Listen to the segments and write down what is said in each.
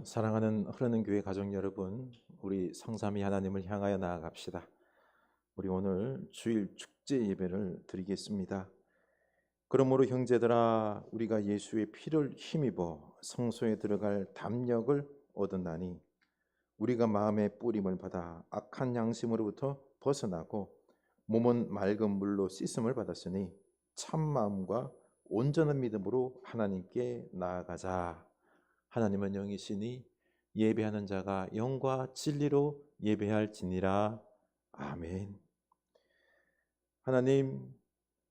사랑하는 흐르는 교회 가족 여러분, 우리 성삼위 하나님을 향하여 나아갑시다. 우리 오늘 주일 축제 예배를 드리겠습니다. 그러므로 형제들아, 우리가 예수의 피를 힘입어 성소에 들어갈 담력을 얻었나니 우리가 마음의 뿌림을 받아 악한 양심으로부터 벗어나고 몸은 맑은 물로 씻음을 받았으니 참 마음과 온전한 믿음으로 하나님께 나아가자. 하나님은 영이시니 예배하는 자가 영과 진리로 예배할지니라. 아멘. 하나님,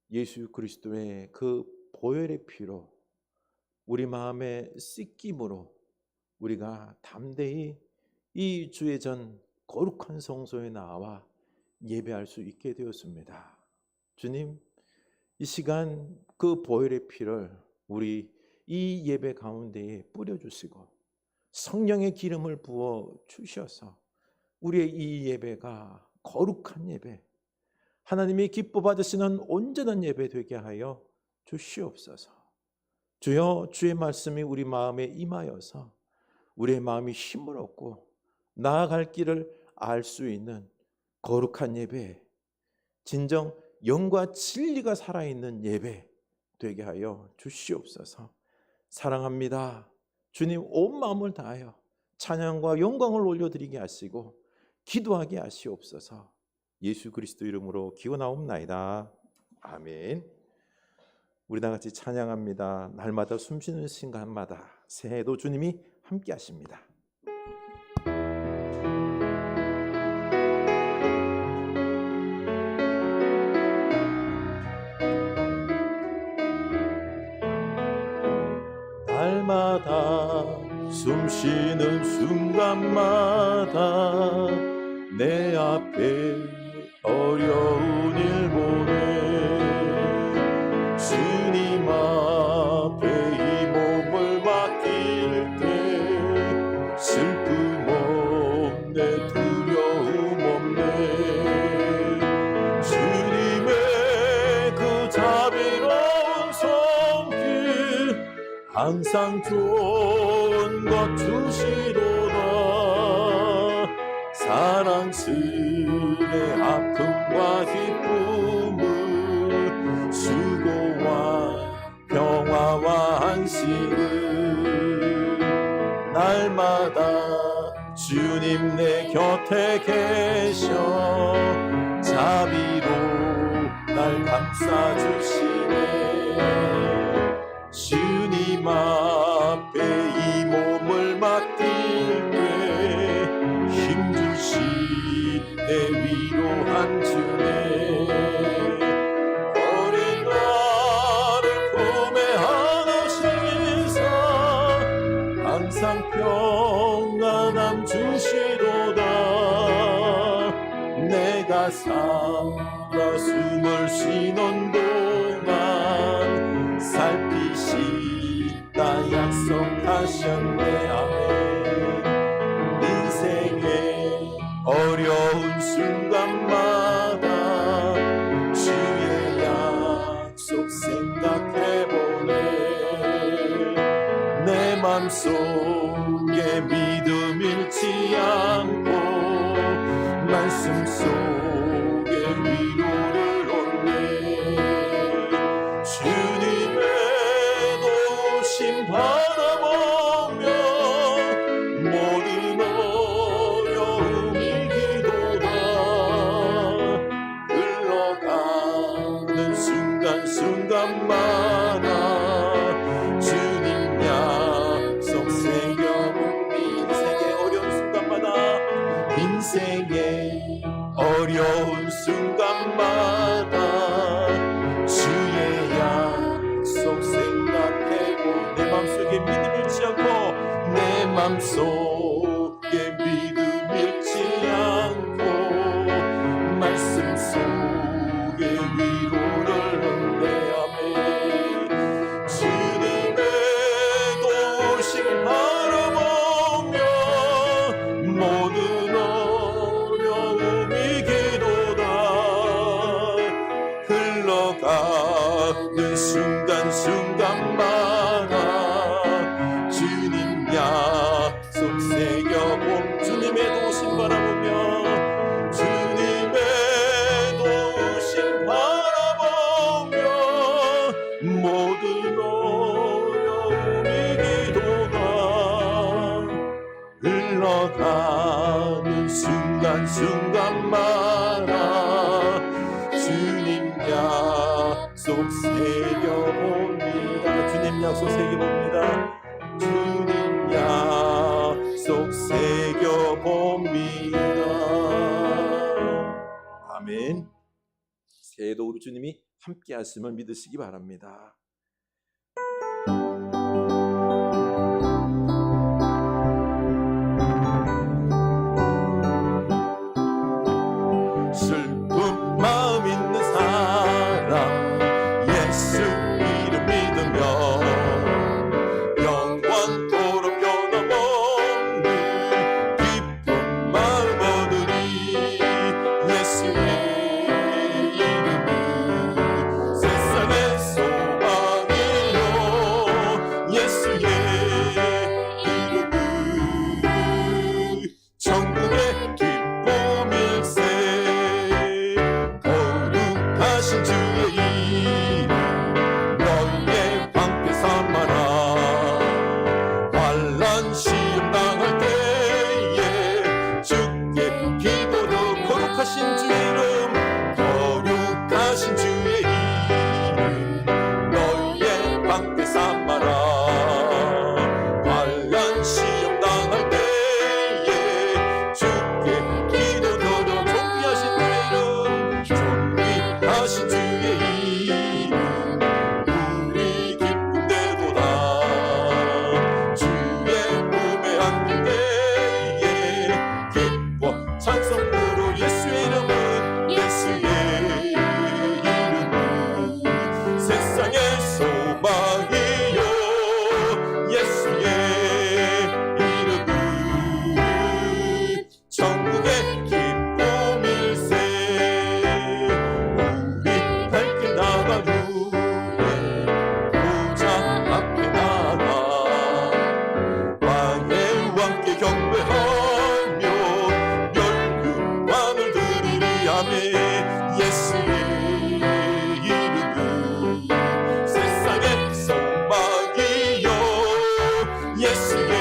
예수 그리스도의 그 보혈의 피로 우리 마음의 씻김으로 우리가 담대히 이 주의 전 거룩한 성소에 나와 예배할 수 있게 되었습니다. 주님, 이 시간 그 보혈의 피를 우리 이 예배 가운데에 뿌려주시고 성령의 기름을 부어 주셔서 우리의 이 예배가 거룩한 예배, 하나님이 기뻐 받으시는 온전한 예배 되게 하여 주시옵소서. 주여, 주의 말씀이 우리 마음에 임하여서 우리의 마음이 힘을 얻고 나아갈 길을 알 수 있는 거룩한 예배, 진정 영과 진리가 살아있는 예배 되게 하여 주시옵소서. 사랑합니다. 주님, 온 마음을 다하여 찬양과 영광을 올려드리게 하시고 기도하게 하시옵소서. 예수 그리스도 이름으로 기원하옵나이다. 아멘. 우리 다 같이 찬양합니다. 날마다 숨쉬는 순간마다 새해에도 주님이 함께 하십니다. 날마다 숨쉬는 순간마다 내 앞에 어려운 일 보내 주님 앞에 이 몸을 맡길 때 슬픔 없네, 두려움 없네. 주님의 그 자비로운 손길 항상 좋은 것 주시도다. 사랑스레 아픔과 기쁨을, 수고와 평화와 안식을 날마다 주님 내 곁에 계셔 자비로 날 감싸주시네. 주님 앞에 이 몸을 맡길 때 힘주시네, 위로한 주네. 어린 나를 품에 안으시사 항상 평안함 주시도다. 내가 살아 숨을 쉬는 동안 살피시다 약속하셨네. 아멘. 인생의 어려운 순간마다 주의 약속 생각해보네. 내 맘속에 믿음 잃지 않고 말씀 속에 위로를 얻네. 주님의 도우심 바라보며 모든 어려움 이기도다. 흘러가는 순간순간마다 주님 약속 새겨봅니다. 인생의 어려운 순간마다, 인생의 어려운 순간마다 주의 약속 생각해보. 내 맘속에 믿음 잃지 않고, 내 맘속에 믿음 잃지 않고 말씀 속에 위로를 얻네. 아멘. 주님의 도우심 바라보며 모든 어려움 이기도다. 흘러가는 순간순간마다 주님 약속 약속 새겨봅니다. 주님 약속 새겨봅니다. 주님 약속 새겨봅니다. 아멘. 새해도 우리 주님이 함께 하심을 믿으시기 바랍니다. 슬픈 마음 있는 사람 예수 이름 믿으며 영원토록 변함없는 기쁜 마음 얻으리. 예수의 이름이 세상의 소망이요 예수의 이름은 천국의 기쁨일세. 거룩하신 주의 이름 너희의 방패 삼아라. 환난 시험 당할 때에 주께 기도도 거룩하신 주의 이름 거룩하신 주의 이름 너희의 방패 삼아라. 환난 시험 당할 때에 주께 기도도 존귀하신 주의 이름 존귀하신 주의 이름 우리 기쁨되도다. 주의 품에 안길 때에 기뻐 찬송 부르. 예수의 이름은 예수의 이름은 세상의 소망이요 예수의 이름은 천국의 기쁨일세. 우리 밝게 나간 후에 보좌 앞에 나가 왕의 왕께 경배하며 열국왕을 드리리. 아멘. 예수의 이름은 세상의 소망이요 예수의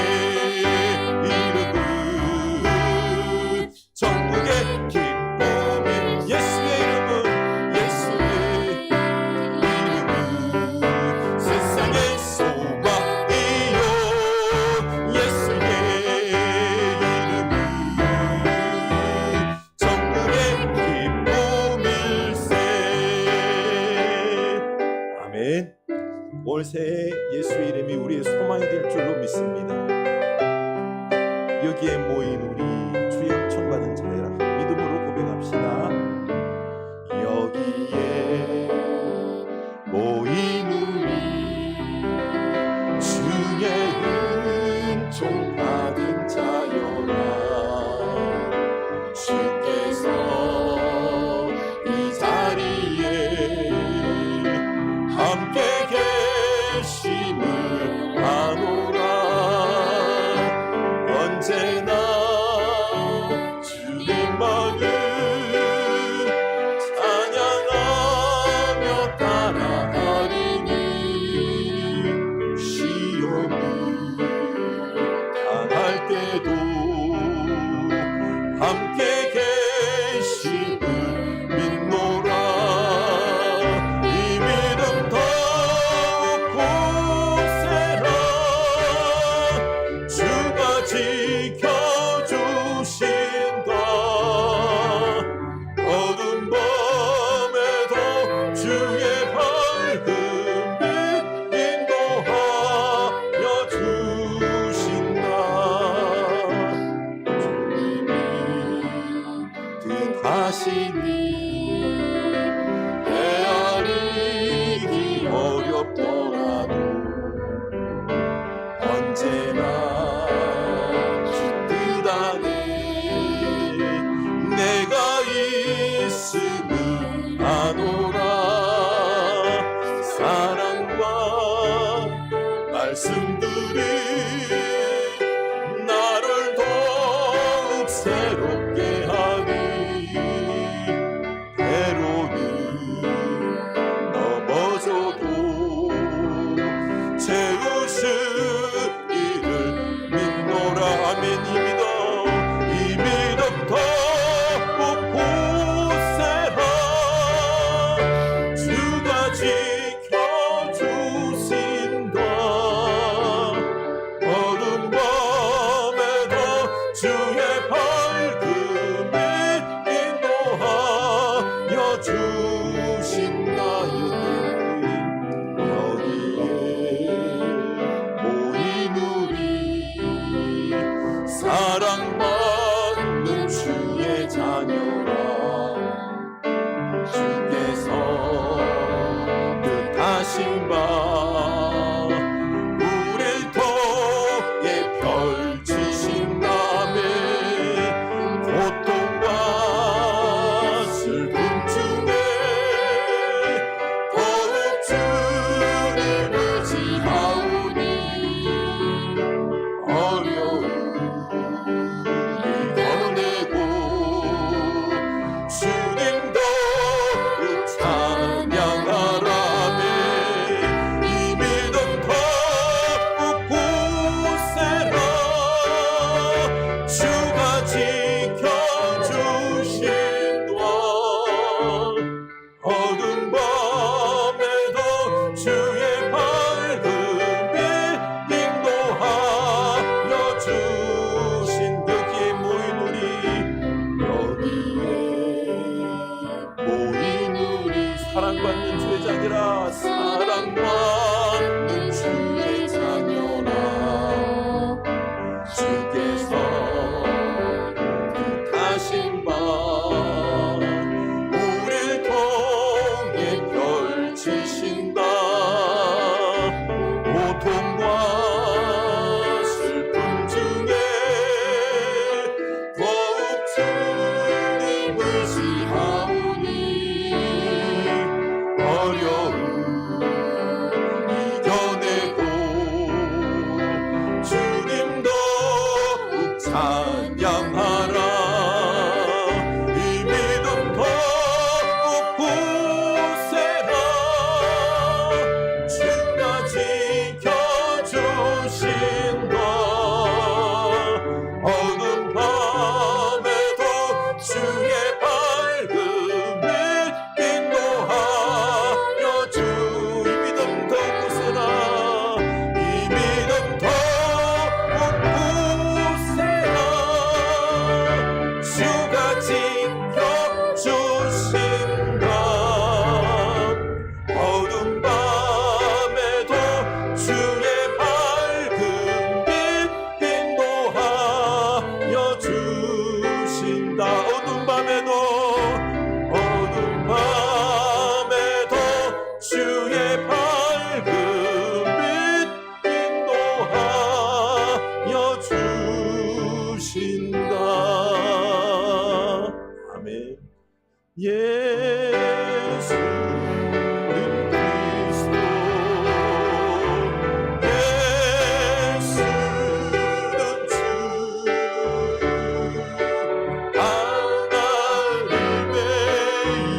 이름은 천국의 기쁨이. 예수의 이름은 예수의 이름은 세상의 소망이요 예수의 이름은 천국의 기쁨일세. 아멘. 올 새해 예수의 이름이 우리의 소망이 될 줄로 믿습니다. 여기에 모인 우리 주의 은총 받은 자들아 믿음으로 고백합시다. 여기에 모인 우리 주의 은총 받은 자여라. 주께서 이 자리에 함께 계심을 아노라. 언제나 주님만을 찬양하며 따라가리니 시험을 당할 때도 함께 계심을 믿노라. 이 믿음 더욱 굳세라. 주가 지켜주신다. 어두운 밤에도 주의 밝은 빛 인도하여 주신다. 주님이 뜻하시니 헤아리기 어렵더라도 언제나 주 뜻 안에 내가 있음을 아노라. 사랑받는 주의 자녀라, 사랑받는 주의 자녀라. 주께서 뜻하신 바 우릴 통해 펼치신다. 고통과 슬픔 중에 더욱 주님을 의지하오니 어려움 이겨내고 주님 더욱 찬양하라. 이 믿음 더욱 굳세라. 주가 지켜주신다. 어두운 밤에도 주의 밝은 빛 인도하여 주. 이 믿음 더욱 굳세라. 이 믿음 더욱 굳세라. 주가 지켜주신다. 어두운 밤에도 주의 밝은 빛 인도하여 주신다. 어두운 밤에도 주의 밝은 빛 인도하여 주신다. 아멘. 예수는 그리스도, 예수는 주, 하나님의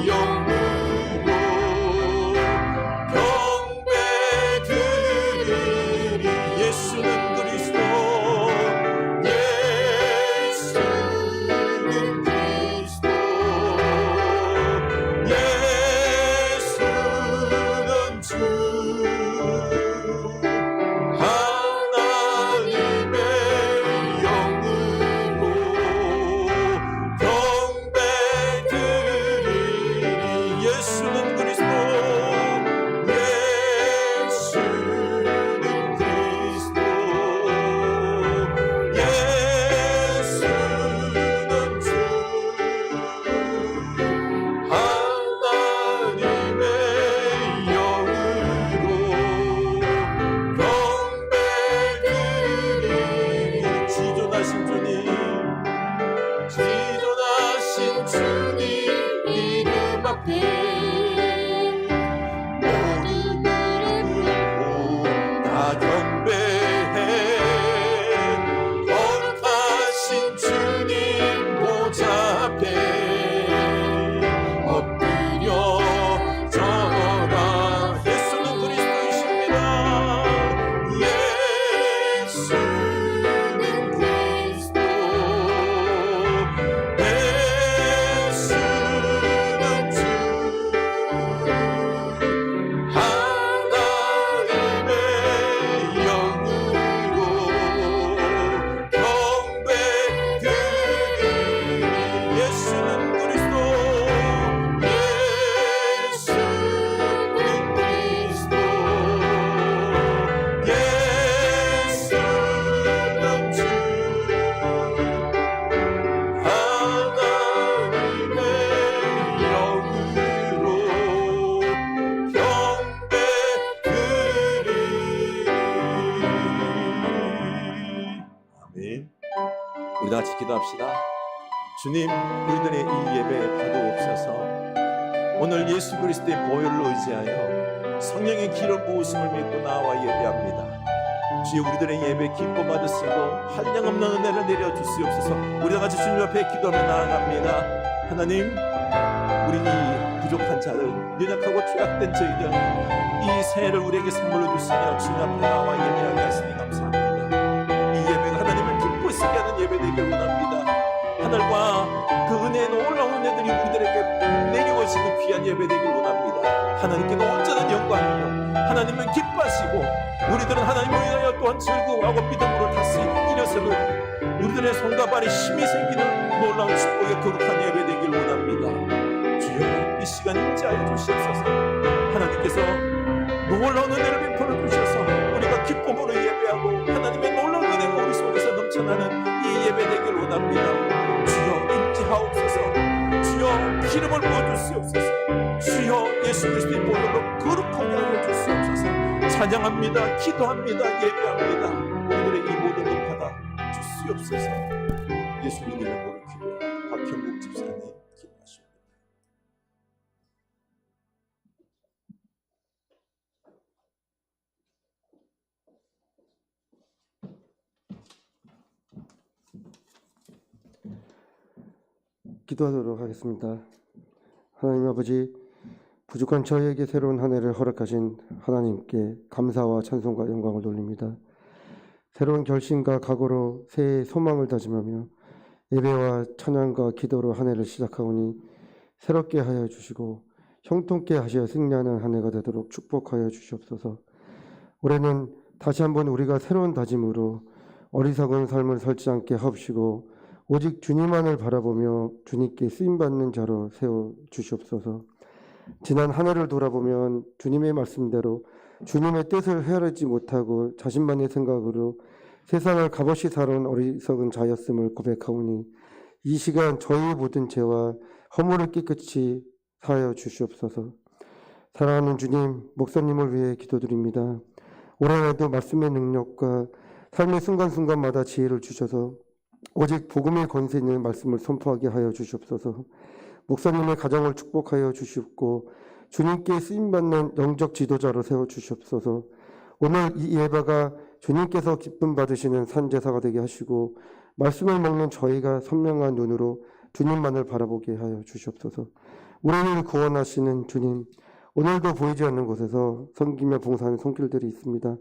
영으로 경배드리리. 예수는 그리스도, 예수는 그리스도, 예수는 주, 하나님의 영으로 경배드리리. 예수는 그리스도, 예수는 그리스도, 예수는 주, 하나님의 영으로 경배드리리. 지존하신 주님, 지존하신 주님 이름 앞에 모든 무릎 꿇고 다 경배해. 거룩하신 주님 보좌 앞에 엎드려 절하라. 예수는 그리스도이십니다. 예수는 그리스도, 예수는 주, 하나님의 영으로 경배드리리. 예수는 그리스도, 예수는 그리스도, 예수는 주, 하나님의 영으로 경배드리리. 아멘. 우리 다 같이 기도합시다. 주님, 우리들의 이 예배에 파도옵소서. 오늘 예수 그리스도의 보혈로 의지하여 성령의 기름 부으심을 믿고 나와 예배합니다. 주여, 우리들의 예배 기뻐 받으시고 한량없는 은혜를 내려주시옵소서. 우리 다 같이 주님 앞에 기도하며 나아갑니다. 하나님, 우리 이 부족한 자들, 연약하고 죄악된 저희들, 이 새해를 우리에게 선물로 주시며 주님 앞에 나와 예배하게 하시니 감사합니다. 이 예배가 하나님을 기쁘시게 하는 예배 되길 원합니다. 하늘과 그 은혜의 놀라운 은혜들이 우리들에게 내려오시는 귀한 예배 되길 원합니다. 하나님께는 온전한 영광이요, 하나님은 기뻐하시고 우리들은 하나님을 위하여 또한 즐거워하고 믿음으로 다시 일어서는 우리들의 손과 발에 힘이 생기는 놀라운 축복의 거룩한 예배 되길 원합니다. 주여, 이 시간 임재하여 주시옵소서. 하나님께서 놀라운 은혜를 베풀어 주셔서 우리가 기쁨으로 예배하고 하나님의 놀라운 은혜가 우리 속에서 넘쳐나는 이 예배 되길 원합니다. 주여 임재하옵소서. 주여 기름을 부어주시옵소서. 주여 예수 그리스도의 보혈로 거룩하게 하여 주시옵소서. 찬양합니다. 기도합니다. 예배합니다. 우리들의 이 모든 것 받아 주시옵소서. 예수님 이름으로 기도해. 박형국 집사님 기도하십니다. 기도하도록 하겠습니다. 하나님 아버지, 부족한 저희에게 새로운 한 해를 허락하신 하나님께 감사와 찬송과 영광을 돌립니다. 새로운 결심과 각오로 새해의 소망을 다짐하며 예배와 찬양과 기도로 한 해를 시작하오니 새롭게 하여 주시고 형통케 하시어 승리하는 한 해가 되도록 축복하여 주시옵소서. 올해는 다시 한번 우리가 새로운 다짐으로 어리석은 삶을 살지 않게 하옵시고 오직 주님만을 바라보며 주님께 쓰임받는 자로 세워주시옵소서. 지난 한 해를 돌아보면 주님의 말씀대로 주님의 뜻을 헤아리지 못하고 자신만의 생각으로 세상을 값없이 살아온 어리석은 자였음을 고백하오니 이 시간 저희의 모든 죄와 허물을 깨끗이 사하여 주시옵소서. 사랑하는 주님, 목사님을 위해 기도드립니다. 올 한해도 말씀의 능력과 삶의 순간순간마다 지혜를 주셔서 오직 복음의 권세 있는 말씀을 선포하게 하여 주시옵소서. 목사님의 가정을 축복하여 주시옵고 주님께 쓰임받는 영적 지도자로 세워주시옵소서. 오늘 이 예배가 주님께서 기쁨 받으시는 산제사가 되게 하시고 말씀을 먹는 저희가 선명한 눈으로 주님만을 바라보게 하여 주시옵소서. 우리를 구원하시는 주님, 오늘도 보이지 않는 곳에서 섬기며 봉사하는 손길들이 있습니다.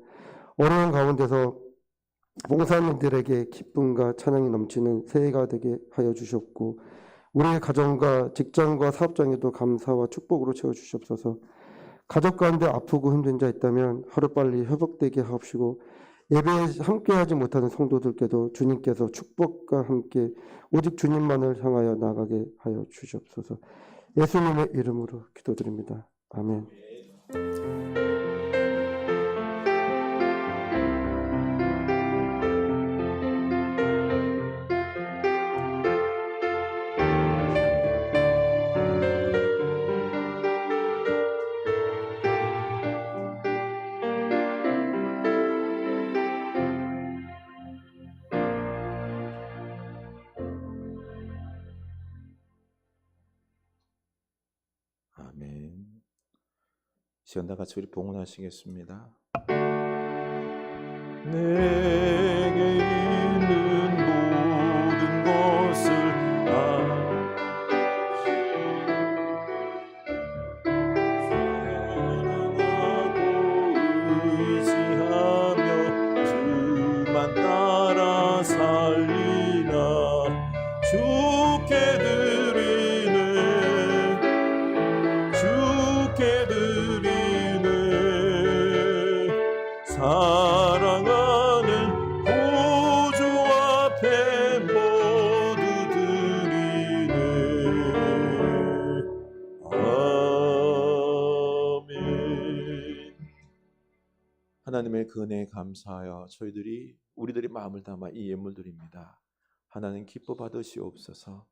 어려운 가운데서 봉사하는들에게 기쁨과 찬양이 넘치는 새해가 되게 하여 주셨고 우리의 가정과 직장과 사업장에도 감사와 축복으로 채워주시옵소서. 가족 가운데 아프고 힘든 자 있다면 하루빨리 회복되게 하옵시고 예배에 함께하지 못하는 성도들께도 주님께서 축복과 함께 오직 주님만을 향하여 나가게 하여 주시옵소서. 예수님의 이름으로 기도드립니다. 아멘. 아멘. 시간 다 같이 우리 봉헌하시겠습니다. 내게 있는 모든 것을 사랑하고 의지하며 주만 따라 살리나 주께 사랑하는 보좌 앞에 모두 드리네. 아멘. 하나님의 그 은혜에 감사하여 우리들이 마음을 담아 이 예물 드립니다. 하나님 기뻐 받으시옵소서.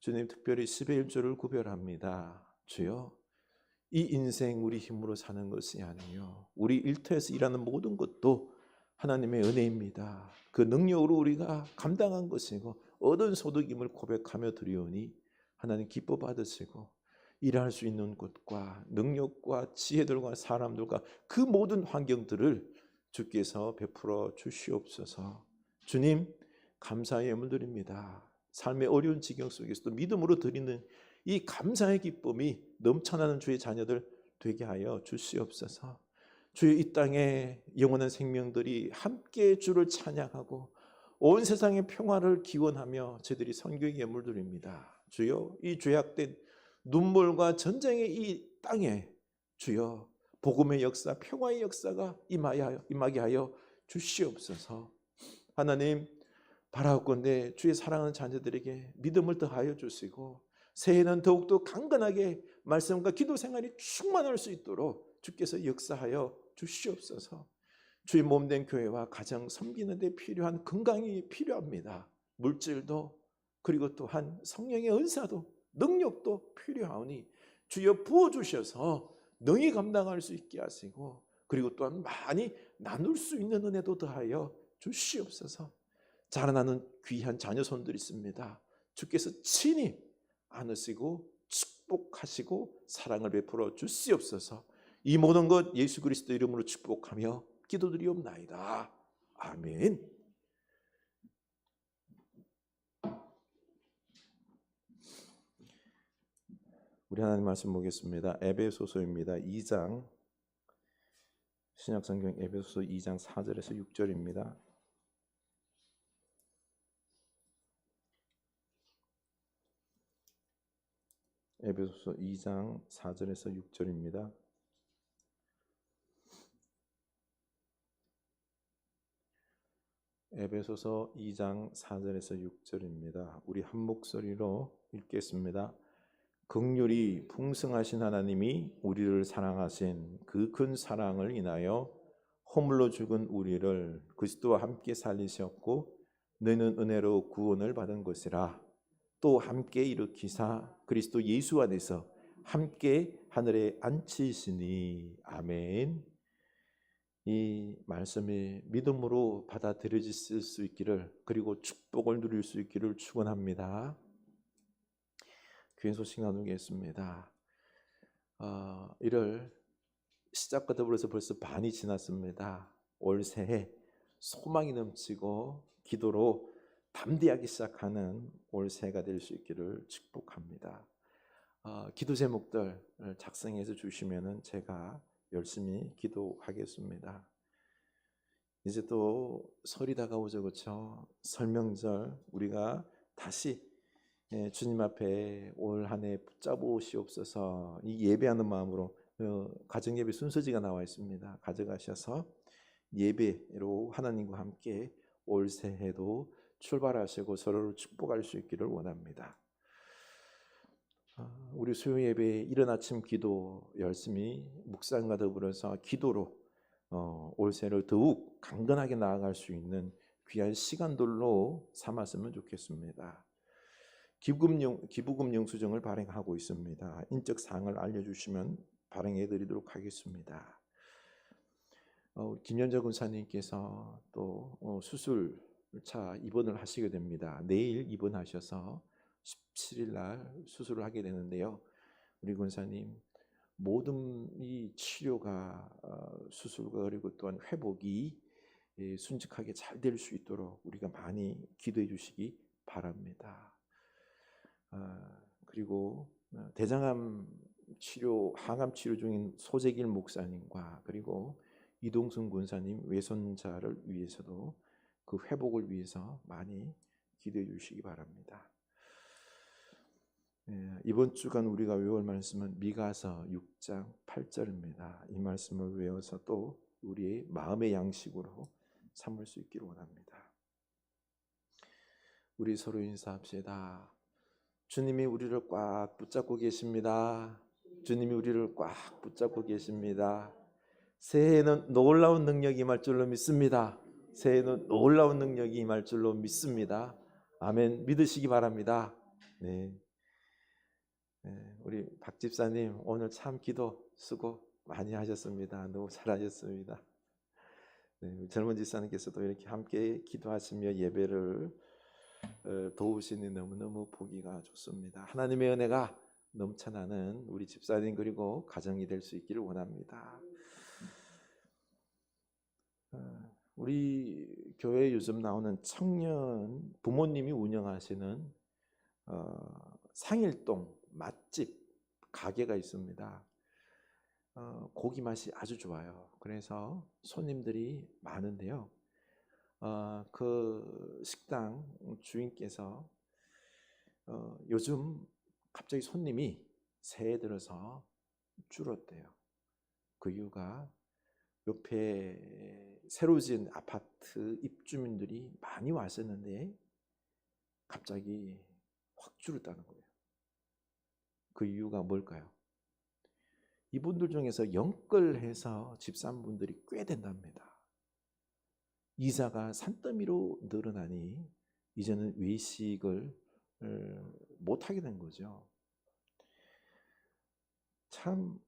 주님 특별히 10의 1조를 구별합니다. 주여, 이 인생 우리 힘으로 사는 것이 아니요 우리 일터에서 일하는 모든 것도 하나님의 은혜입니다. 그 능력으로 우리가 감당한 것이고 얻은 소득임을 고백하며 드리오니 하나님 기뻐 받으시고 일할 수 있는 곳과 능력과 지혜들과 사람들과 그 모든 환경들을 주께서 베풀어 주시옵소서. 주님 감사의 예물 드립니다. 삶의 어려운 지경 속에서도 믿음으로 드리는 이 감사의 기쁨이 넘쳐나는 주의 자녀들 되게 하여 주시옵소서. 주의 이 땅에 영원한 생명들이 함께 주를 찬양하고 온 세상의 평화를 기원하며 저희들이 선교의 예물 드립니다. 주여, 이 죄악된 눈물과 전쟁의 이 땅에 주여 복음의 역사, 평화의 역사가 임하게 하여 주시옵소서. 하나님 바라옵건대 주의 사랑하는 자녀들에게 믿음을 더하여 주시고 새해는 더욱더 강건하게 말씀과 기도 생활이 충만할 수 있도록 주께서 역사하여 주시옵소서. 주의 몸된 교회와 가정 섬기는 데 필요한 건강이 필요합니다. 물질도 그리고 또한 성령의 은사도 능력도 필요하오니 주여 부어주셔서 능히 감당할 수 있게 하시고 그리고 또한 많이 나눌 수 있는 은혜도 더하여 주시옵소서. 자라나는 귀한 자녀손들이 있습니다. 주께서 친히 안으시고 축복하시고 사랑을 베풀어 주시옵소서. 이 모든 것 예수 그리스도 이름으로 축복하며 기도드리옵나이다. 아멘. 우리 하나님 말씀 보겠습니다. 에베소서입니다. 2장 신약성경 에베소서 2장 4절에서 6절입니다. 에베소서 2장 4절에서 6절입니다. 에베소서 2장 4절에서 6절입니다. 우리 한 목소리로 읽겠습니다. 긍휼이 풍성하신 하나님이 우리를 사랑하신 그 큰 사랑을 인하여 허물로 죽은 우리를 그리스도와 함께 살리셨고 너희는 은혜로 구원을 받은 것이라. 또 함께 일으키사 그리스도 예수 안에서 함께 하늘에 앉히시니. 아멘. 이 말씀이 믿음으로 받아들여질 수 있기를 그리고 축복을 누릴 수 있기를 축원합니다. 귀한 소식 나누겠습니다. 1월 시작과 더불어서 벌써 반이 지났습니다. 올 새해 소망이 넘치고 기도로 담대하게 시작하는 올 새해가 될 수 있기를 축복합니다. 기도 제목들 작성해서 주시면은 제가 열심히 기도하겠습니다. 이제 또 설이 다가오죠, 그렇죠? 설명절 우리가 다시 주님 앞에 올 한 해 붙잡으시옵소서. 이 예배하는 마음으로 가정 예배 순서지가 나와 있습니다. 가져가셔서 예배로 하나님과 함께 올 새해도 출발하시고 서로를 축복할 수 있기를 원합니다. 우리 수요 예배 이른 아침 기도 열심히 묵상과 더불어서 기도로 올 새해를 더욱 강건하게 나아갈 수 있는 귀한 시간들로 삼았으면 좋겠습니다. 기부금 영수증을 발행하고 있습니다. 인적 사항을 알려주시면 발행해 드리도록 하겠습니다. 김현자 군사님께서 또 수술차 입원을 하시게 됩니다. 내일 입원하셔서 17일 날 수술을 하게 되는데요. 우리 군사님 모든 이 치료가 수술과 그리고 또한 회복이 순직하게 잘 될 수 있도록 우리가 많이 기도해 주시기 바랍니다. 그리고 대장암 치료, 항암 치료 중인 소재길 목사님과 그리고 이동순 군사님 외손자를 위해서도 그 회복을 위해서 많이 기도해 주시기 바랍니다. 이번 주간 우리가 외울 말씀은 미가서 6장 8절입니다. 이 말씀을 외워서 또 우리의 마음의 양식으로 삼을 수 있기를 원합니다. 우리 서로 인사합시다. 주님이 우리를 꽉 붙잡고 계십니다. 주님이 우리를 꽉 붙잡고 계십니다. 새해에는 놀라운 능력이 임할 줄로 믿습니다. 새해에는 놀라운 능력이 임할 줄로 믿습니다. 아멘. 믿으시기 바랍니다. 네. 우리 박 집사님 오늘 참 기도 수고 많이 하셨습니다. 너무 잘하셨습니다. 네, 젊은 집사님께서도 이렇게 함께 기도하시며 예배를 도우시니 너무너무 보기가 좋습니다. 하나님의 은혜가 넘쳐나는 우리 집사님 그리고 가정이 될 수 있기를 원합니다. 우리 교회에 요즘 나오는 청년 부모님이 운영하시는 상일동 맛집 가게가 있습니다. 고기 맛이 아주 좋아요. 그래서 손님들이 많은데요. 그 식당 주인께서 요즘 갑자기 손님이 새해 들어서 줄었대요. 그 이유가 옆에 새로 지은 아파트 입주민들이 많이 왔었는데 갑자기 확 줄었다는 거예요. 그 이유가 뭘까요? 이분들 중에서 영끌해서 집사분들이 꽤 된답니다. 이자가 산더미로 늘어나니 이제는 외식을 못하게 된 거죠. 참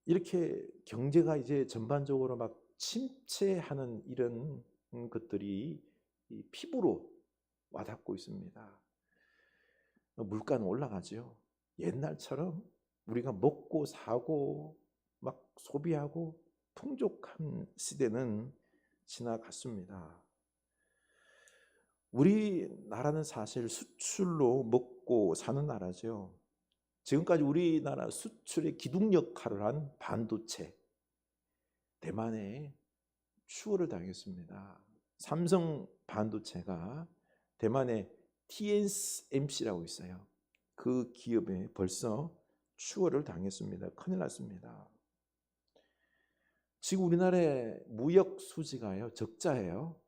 이렇게 경제가 이제 전반적으로 막 침체하는 이런 것들이 피부로 와닿고 있습니다. 물가는 올라가죠. 옛날처럼 우리가 먹고 사고 막 소비하고 풍족한 시대는 지나갔습니다. 우리나라는 사실 수출로 먹고 사는 나라죠. 지금까지 우리나라 수출의 기둥 역할을 한 반도체, 대만에 추월을 당했습니다. 삼성 반도체가 대만의 TSMC라고 있어요. 그 기업에 벌써 추월을 당했습니다. 큰일 났습니다. 지금 우리나라의 무역 수지가요, 적자예요.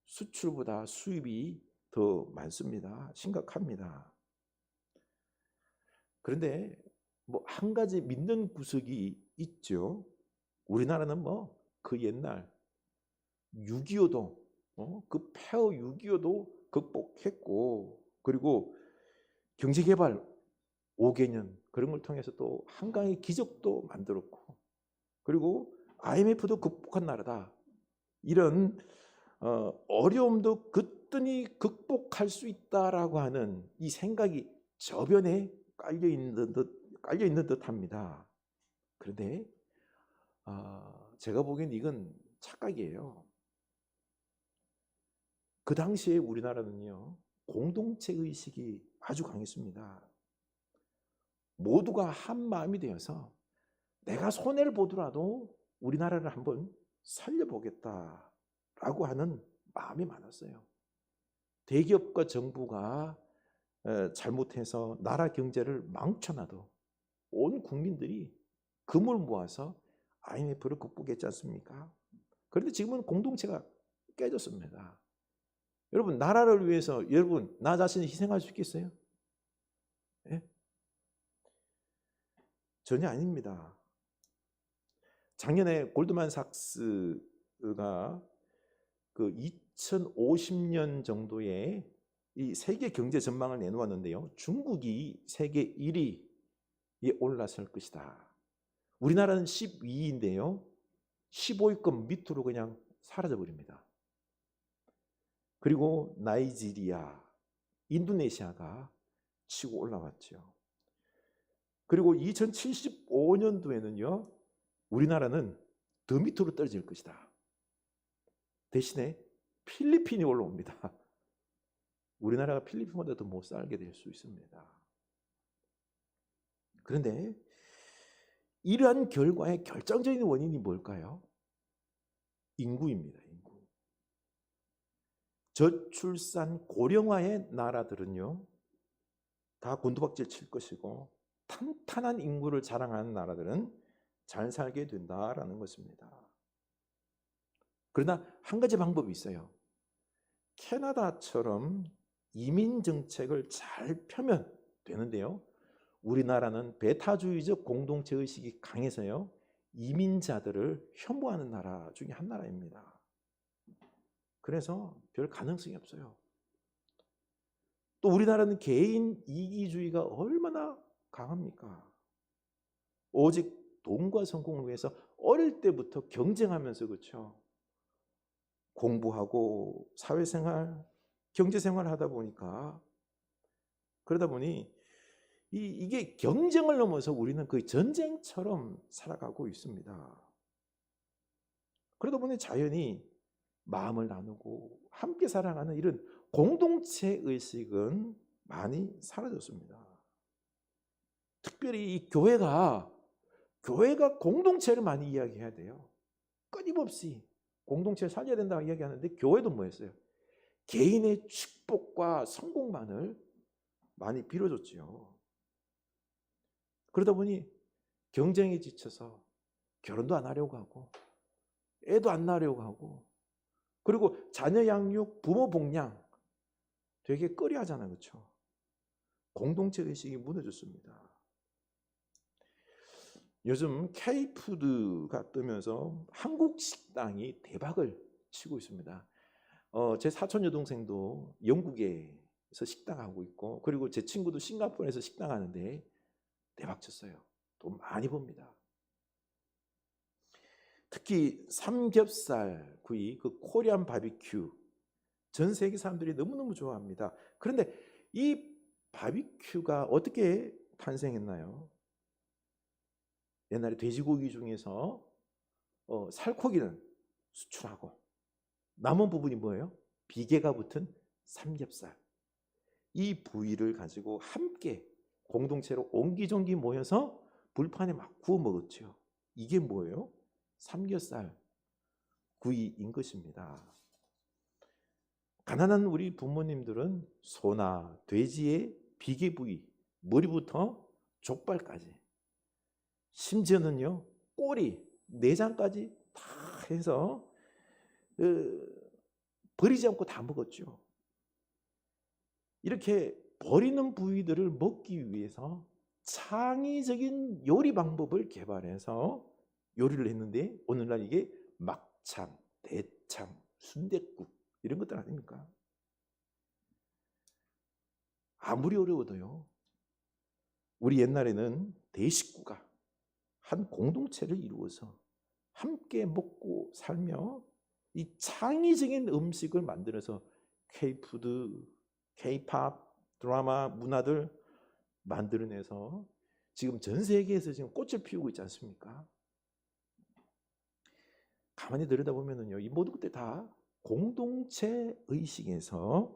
수출보다 수입이 더 많습니다. 심각합니다. 그런데 뭐 한 가지 믿는 구석이 있죠. 우리나라는 뭐 그 옛날 6.25도 그 폐허 6.25도 극복했고, 그리고 경제개발 5개년 그런 걸 통해서 또 한강의 기적도 만들었고, 그리고 IMF도 극복한 나라다. 이런 어려움도 거뜬히 극복할 수 있다라고 하는 이 생각이 저변에 깔려 있는 듯합니다. 그런데 제가 보기엔 이건 착각이에요. 그 당시에 우리나라는요, 공동체 의식이 아주 강했습니다. 모두가 한 마음이 되어서 내가 손해를 보더라도 우리나라를 한번 살려보겠다라고 하는 마음이 많았어요. 대기업과 정부가 잘못해서 나라 경제를 망쳐놔도 온 국민들이 금을 모아서 IMF를 극복했지 않습니까? 그런데 지금은 공동체가 깨졌습니다. 여러분, 나라를 위해서 여러분 나 자신을 희생할 수 있겠어요? 예? 전혀 아닙니다. 작년에 골드만삭스가 그 2050년 정도의 이 세계 경제 전망을 내놓았는데요. 중국이 세계 1위에 올라설 것이다. 우리나라는 12위인데요. 15위권 밑으로 그냥 사라져 버립니다. 그리고 나이지리아, 인도네시아가 치고 올라왔죠. 그리고 2075년도에는요. 우리나라는 더 밑으로 떨어질 것이다. 대신에 필리핀이 올라옵니다. 우리나라가 필리핀보다 더 못 살게 될 수 있습니다. 그런데 이러한 결과의 결정적인 원인이 뭘까요? 인구입니다. 인구. 저출산 고령화의 나라들은요, 다 곤두박질 칠 것이고, 탄탄한 인구를 자랑하는 나라들은 잘 살게 된다라는 것입니다. 그러나 한 가지 방법이 있어요. 캐나다처럼 이민 정책을 잘 펴면 되는데요. 우리나라는 배타주의적 공동체 의식이 강해서요. 이민자들을 혐오하는 나라 중에 한 나라입니다. 그래서 별 가능성이 없어요. 또 우리나라는 개인 이기주의가 얼마나 강합니까? 오직 돈과 성공을 위해서 어릴 때부터 경쟁하면서, 그렇죠? 공부하고 사회생활, 경제생활을 하다 보니까, 그러다 보니 이게 경쟁을 넘어서 우리는 거의 전쟁처럼 살아가고 있습니다. 그러다 보니 자연히 마음을 나누고 함께 살아가는 이런 공동체 의식은 많이 사라졌습니다. 특별히 이 교회가 공동체를 많이 이야기해야 돼요. 끊임없이 공동체를 살려야 된다고 이야기하는데, 교회도 뭐였어요? 개인의 축복과 성공만을 많이 빌어줬지요. 그러다 보니 경쟁에 지쳐서 결혼도 안 하려고 하고, 애도 안 낳으려고 하고, 그리고 자녀 양육, 부모 복양 되게 꺼려하잖아요. 그렇죠? 공동체 의식이 무너졌습니다. 요즘 K푸드가 뜨면서 한국 식당이 대박을 치고 있습니다. 제 사촌 여동생도 영국에서 식당하고 있고, 그리고 제 친구도 싱가포르에서 식당하는데 대박 쳤어요. 돈 많이 법니다. 특히 삼겹살 구이, 그 코리안 바비큐, 전 세계 사람들이 너무너무 좋아합니다. 그런데 이 바비큐가 어떻게 탄생했나요? 옛날에 돼지고기 중에서 살코기는 수출하고 남은 부분이 뭐예요? 비계가 붙은 삼겹살. 이 부위를 가지고 함께 공동체로 옹기종기 모여서 불판에 막 구워 먹었죠. 이게 뭐예요? 삼겹살 구이인 것입니다. 가난한 우리 부모님들은 소나 돼지의 비계 부위, 머리부터 족발까지, 심지어는요 꼬리, 내장까지 다 해서 버리지 않고 다 먹었죠. 이렇게 버리는 부위들을 먹기 위해서 창의적인 요리 방법을 개발해서 요리를 했는데, 오늘날 이게 막창, 대창, 순댓국 이런 것들 아닙니까? 아무리 어려워도요, 우리 옛날에는 대식구가 한 공동체를 이루어서 함께 먹고 살며 이 창의적인 음식을 만들어서 K푸드, K팝, 드라마, 문화들 만들어내서 지금 전 세계에서 지금 꽃을 피우고 있지 않습니까? 가만히 들여다보면요, 이 모든 것들 다 공동체 의식에서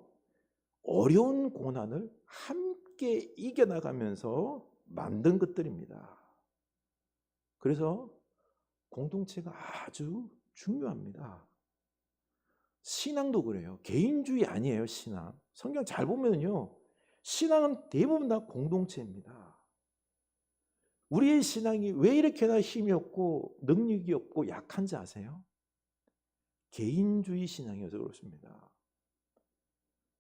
어려운 고난을 함께 이겨나가면서 만든 것들입니다. 그래서 공동체가 아주 중요합니다. 신앙도 그래요. 개인주의 아니에요, 신앙. 성경 잘 보면요, 신앙은 대부분 다 공동체입니다. 우리의 신앙이 왜 이렇게나 힘이 없고 능력이 없고 약한지 아세요? 개인주의 신앙이어서 그렇습니다.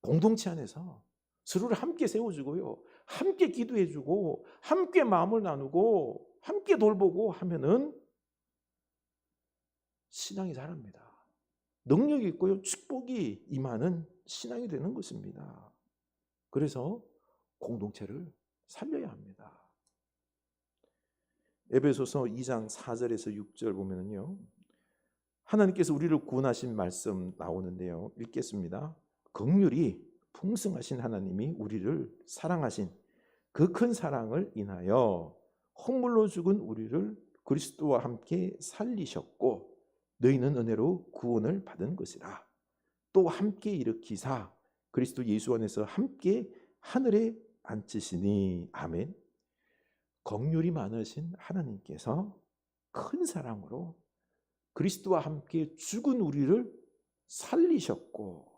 공동체 안에서 서로를 함께 세워주고요, 함께 기도해주고, 함께 마음을 나누고, 함께 돌보고 하면은 신앙이 자랍니다. 능력이 있고요, 축복이 임하는 신앙이 되는 것입니다. 그래서 공동체를 살려야 합니다. 에베소서 2장 4절에서 6절 보면은요, 하나님께서 우리를 구원하신 말씀 나오는데요, 읽겠습니다. 긍휼이 풍성하신 하나님이 우리를 사랑하신 그 큰 사랑을 인하여 hon물로 죽은 우리를 그리스도와 함께 살리셨고, 너희는 은혜로 구원을 받은 것이라. 또 함께 일으키사 그리스도 예수 안에서 함께 하늘에 앉히시니. 아멘. 긍휼이 많으신 하나님께서 큰 사랑으로 그리스도와 함께 죽은 우리를 살리셨고,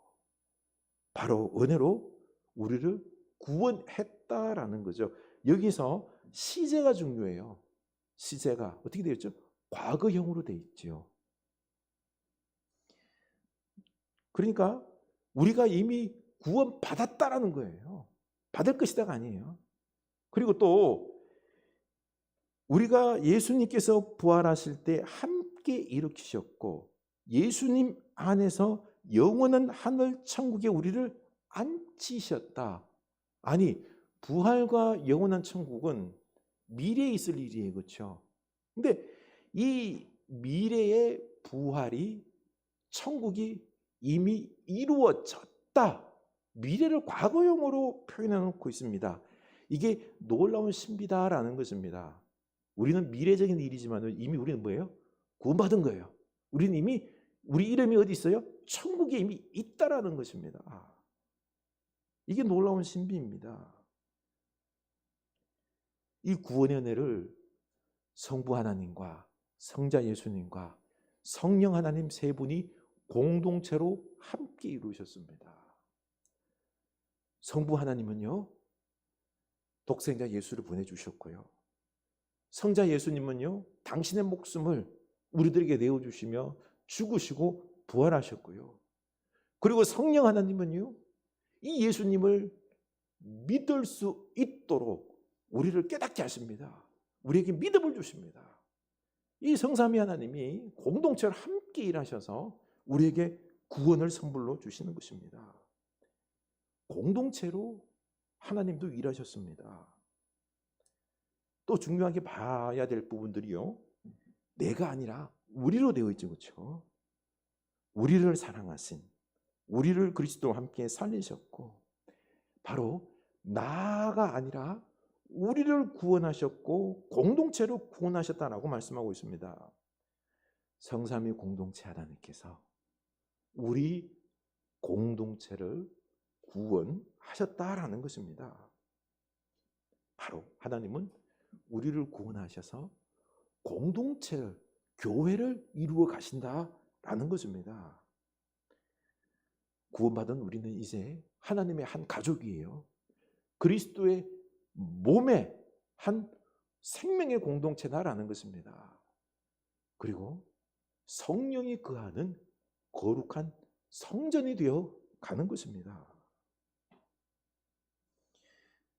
바로 은혜로 우리를 구원했다라는 거죠. 여기서 시제가 중요해요. 시제가 어떻게 되어 있죠? 과거형으로 되어 있죠. 그러니까 우리가 이미 구원받았다라는 거예요. 받을 것이다가 아니에요. 그리고 또 우리가 예수님께서 부활하실 때 함께 일으키셨고, 예수님 안에서 영원한 하늘 천국에 우리를 앉히셨다. 아니, 부활과 영원한 천국은 미래에 있을 일이에요. 그렇죠? 근데 이 미래의 부활이, 천국이 이미 이루어졌다. 미래를 과거형으로 표현해 놓고 있습니다. 이게 놀라운 신비다라는 것입니다. 우리는 미래적인 일이지만 이미 우리는 뭐예요? 구원받은 거예요. 우리는 이미 우리 이름이 어디 있어요? 천국에 이미 있다라는 것입니다. 이게 놀라운 신비입니다. 이 구원의 은혜를 성부 하나님과 성자 예수님과 성령 하나님 세 분이 공동체로 함께 이루셨습니다. 성부 하나님은요, 독생자 예수를 보내주셨고요, 성자 예수님은요, 당신의 목숨을 우리들에게 내어주시며 죽으시고 부활하셨고요, 그리고 성령 하나님은요, 이 예수님을 믿을 수 있도록 우리를 깨닫게 하십니다. 우리에게 믿음을 주십니다. 이 성삼위 하나님이 공동체를 함께 일하셔서 우리에게 구원을 선물로 주시는 것입니다. 공동체로 하나님도 일하셨습니다. 또 중요하게 봐야 될 부분들이요, 내가 아니라 우리로 되어 있죠. 그렇죠? 우리를 사랑하신, 우리를 그리스도와 함께 살리셨고, 바로 나가 아니라 우리를 구원하셨고 공동체로 구원하셨다라고 말씀하고 있습니다. 성삼위 공동체 하나님께서 우리 공동체를 구원하셨다라는 것입니다. 바로 하나님은 우리를 구원하셔서 공동체를, 교회를 이루어 가신다라는 것입니다. 구원받은 우리는 이제 하나님의 한 가족이에요. 그리스도의 몸의 한 생명의 공동체다라는 것입니다. 그리고 성령이 거하는 거룩한 성전이 되어 가는 것입니다.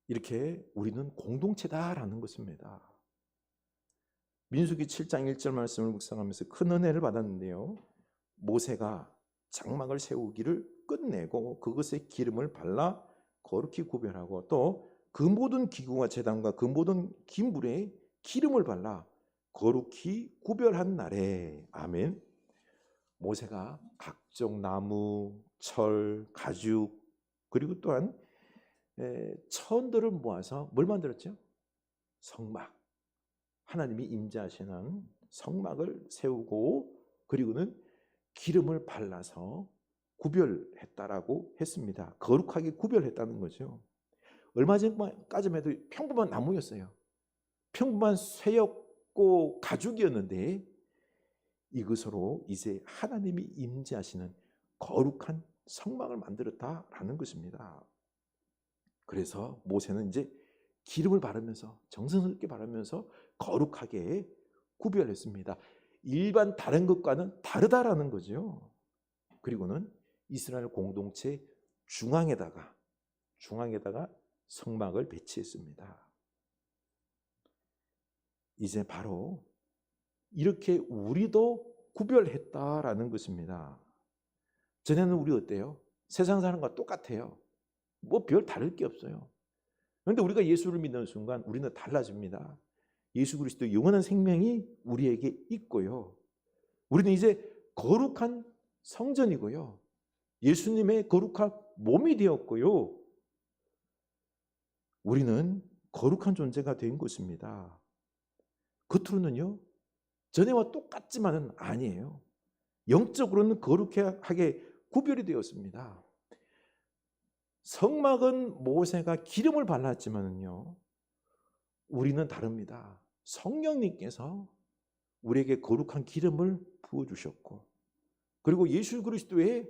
이렇게 우리는 공동체다라는 것입니다. 민수기 7장 1절 말씀을 묵상하면서 큰 은혜를 받았는데요, 모세가 장막을 세우기를 끝내고 그것에 기름을 발라 거룩히 구별하고 또 그 모든 기구와 제단과 그 모든 기물에 기름을 발라 거룩히 구별한 날에, 아멘. 모세가 각종 나무, 철, 가죽, 그리고 또한 천들을 모아서 뭘 만들었죠? 성막, 하나님이 임재하시는 성막을 세우고 그리고는 기름을 발라서 구별했다라고 했습니다. 거룩하게 구별했다는 거죠. 얼마 전까지만 해도 평범한 나무였어요. 평범한 쇠였고 가죽이었는데 이것으로 이제 하나님이 임재하시는 거룩한 성막을 만들었다라는 것입니다. 그래서 모세는 이제 기름을 바르면서, 정성스럽게 바르면서 거룩하게 구별했습니다. 일반 다른 것과는 다르다라는 거죠. 그리고는 이스라엘 공동체 중앙에다가 성막을 배치했습니다. 이제 바로 이렇게 우리도 구별했다라는 것입니다. 전에는 우리 어때요? 세상 사람과 똑같아요. 뭐 별 다를 게 없어요. 그런데 우리가 예수를 믿는 순간 우리는 달라집니다. 예수 그리스도 영원한 생명이 우리에게 있고요, 우리는 이제 거룩한 성전이고요, 예수님의 거룩한 몸이 되었고요, 우리는 거룩한 존재가 된 것입니다. 겉으로는요 전에와 똑같지만은 아니에요. 영적으로는 거룩하게 구별이 되었습니다. 성막은 모세가 기름을 발랐지만은요, 우리는 다릅니다. 성령님께서 우리에게 거룩한 기름을 부어주셨고, 그리고 예수 그리스도의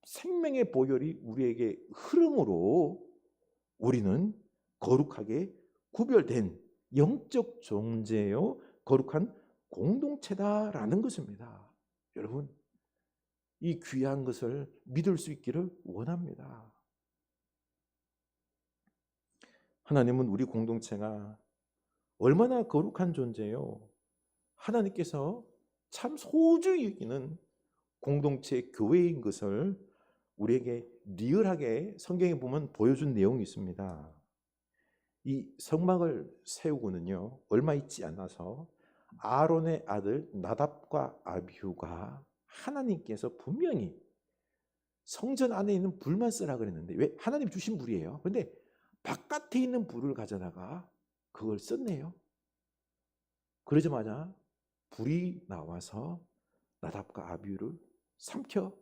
생명의 보혈이 우리에게 흐름으로 우리는 거룩하게 구별된 영적 존재요, 거룩한 공동체다라는 것입니다. 여러분, 이 귀한 것을 믿을 수 있기를 원합니다. 하나님은 우리 공동체가 얼마나 거룩한 존재요, 하나님께서 참 소중히 여기는 공동체 교회인 것을 우리에게 리얼하게 성경에 보면 보여준 내용이 있습니다. 이 성막을 세우고는요, 얼마 있지 않아서 아론의 아들 나답과 아비후가 하나님께서 분명히 성전 안에 있는 불만 쓰라 그랬는데, 왜? 하나님 주신 불이에요. 그런데 바깥에 있는 불을 가져다가 그걸 썼네요. 그러자마자 불이 나와서 나답과 아비후를 삼켜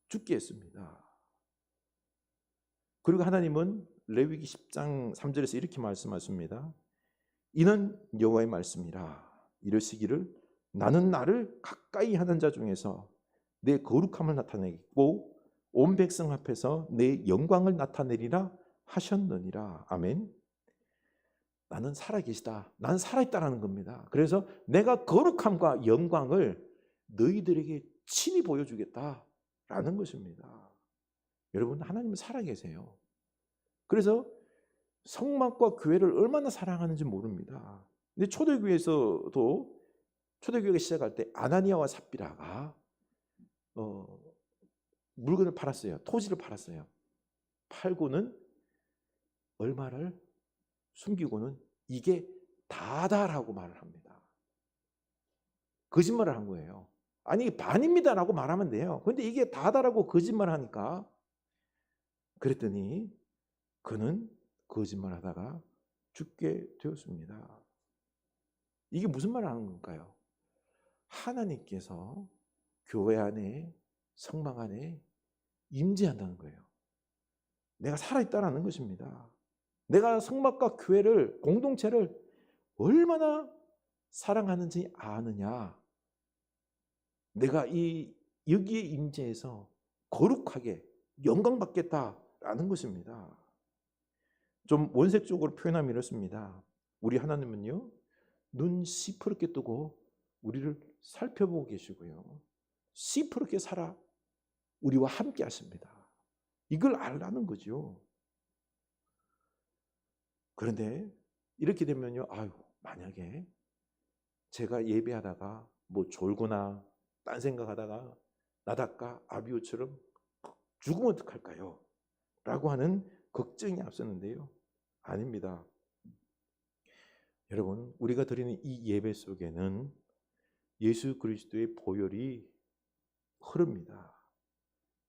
죽게 했습니다. 그리고 하나님은 레위기 10장 3절에서 이렇게 말씀하십니다. 이는 여호와의 말씀이라. 이르시기를 나는 나를 가까이 하는 자 중에서 내 거룩함을 나타내겠고 온 백성 앞에서 내 영광을 나타내리라 하셨느니라. 아멘. 나는 살아계시다. 나는 살아있다라는 겁니다. 그래서 내가 거룩함과 영광을 너희들에게 친히 보여주겠다라는 것입니다. 여러분, 하나님은 살아계세요. 그래서 성막과 교회를 얼마나 사랑하는지 모릅니다. 근데 초대교회에서도 초대교회가 시작할 때 아나니아와 삽비라가 물건을 팔았어요. 토지를 팔았어요. 팔고는 얼마를 숨기고는 이게 다다라고 말을 합니다. 거짓말을 한 거예요. 아니 반입니다라고 말하면 돼요. 근데 이게 다다라고 거짓말을 하니까 그랬더니 그는 거짓말하다가 죽게 되었습니다. 이게 무슨 말을 하는 걸까요? 하나님께서 교회 안에 성막 안에 임재한다는 거예요. 내가 살아있다는 것입니다. 내가 성막과 교회를 공동체를 얼마나 사랑하는지 아느냐. 내가 여기에 임재해서 거룩하게 영광받겠다라는 것입니다. 좀 원색적으로 표현하면 이렇습니다. 우리 하나님은요, 눈 시퍼렇게 뜨고 우리를 살펴보고 계시고요. 시퍼렇게 살아 우리와 함께 하십니다. 이걸 알라는 거죠. 그런데 이렇게 되면요, 만약에 제가 예배하다가 뭐 졸거나 딴 생각하다가 나닷가 아비오처럼 죽으면 어떡할까요? 라고 하는 걱정이 앞섰는데요. 아닙니다. 여러분, 우리가 드리는 이 예배 속에는 예수 그리스도의 보혈이 흐릅니다.